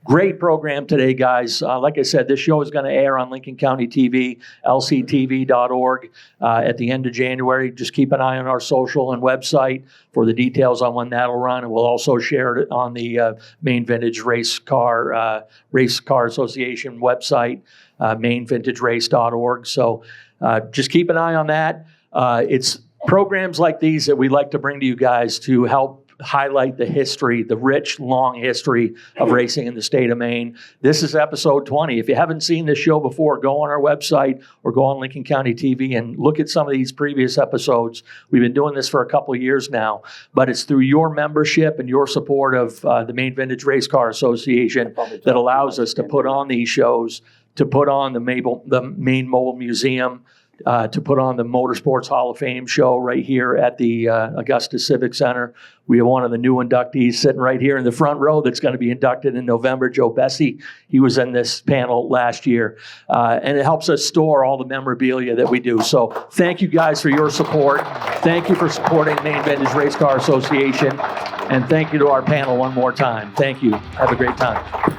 Great program today, guys. Like I said, this show is going to air on Lincoln County TV, lctv.org, at the end of January. Just keep an eye on our social and website for the details on when that'll run, and we'll also share it on the Maine Vintage Race Car Association website, mainvintagerace.org. So just keep an eye on that. It's programs like these that we like to bring to you guys to help highlight the history, the rich, long history of racing in the state of Maine. This is episode 20. If you haven't seen this show before, go on our website or go on Lincoln County TV and look at some of these previous episodes. We've been doing this for a couple of years now, but it's through your membership and your support of the Maine Vintage Race Car Association that allows us to put on these shows, to put on the Maine Mobile Museum, to put on the Motorsports Hall of Fame show right here at the Augusta Civic Center. We have one of the new inductees sitting right here in the front row that's going to be inducted in November, Joe Bessie. He was in this panel last year. And it helps us store all the memorabilia that we do. So thank you guys for your support. Thank you for supporting Maine Vintage Race Car Association. And thank you to our panel one more time. Thank you. Have a great time.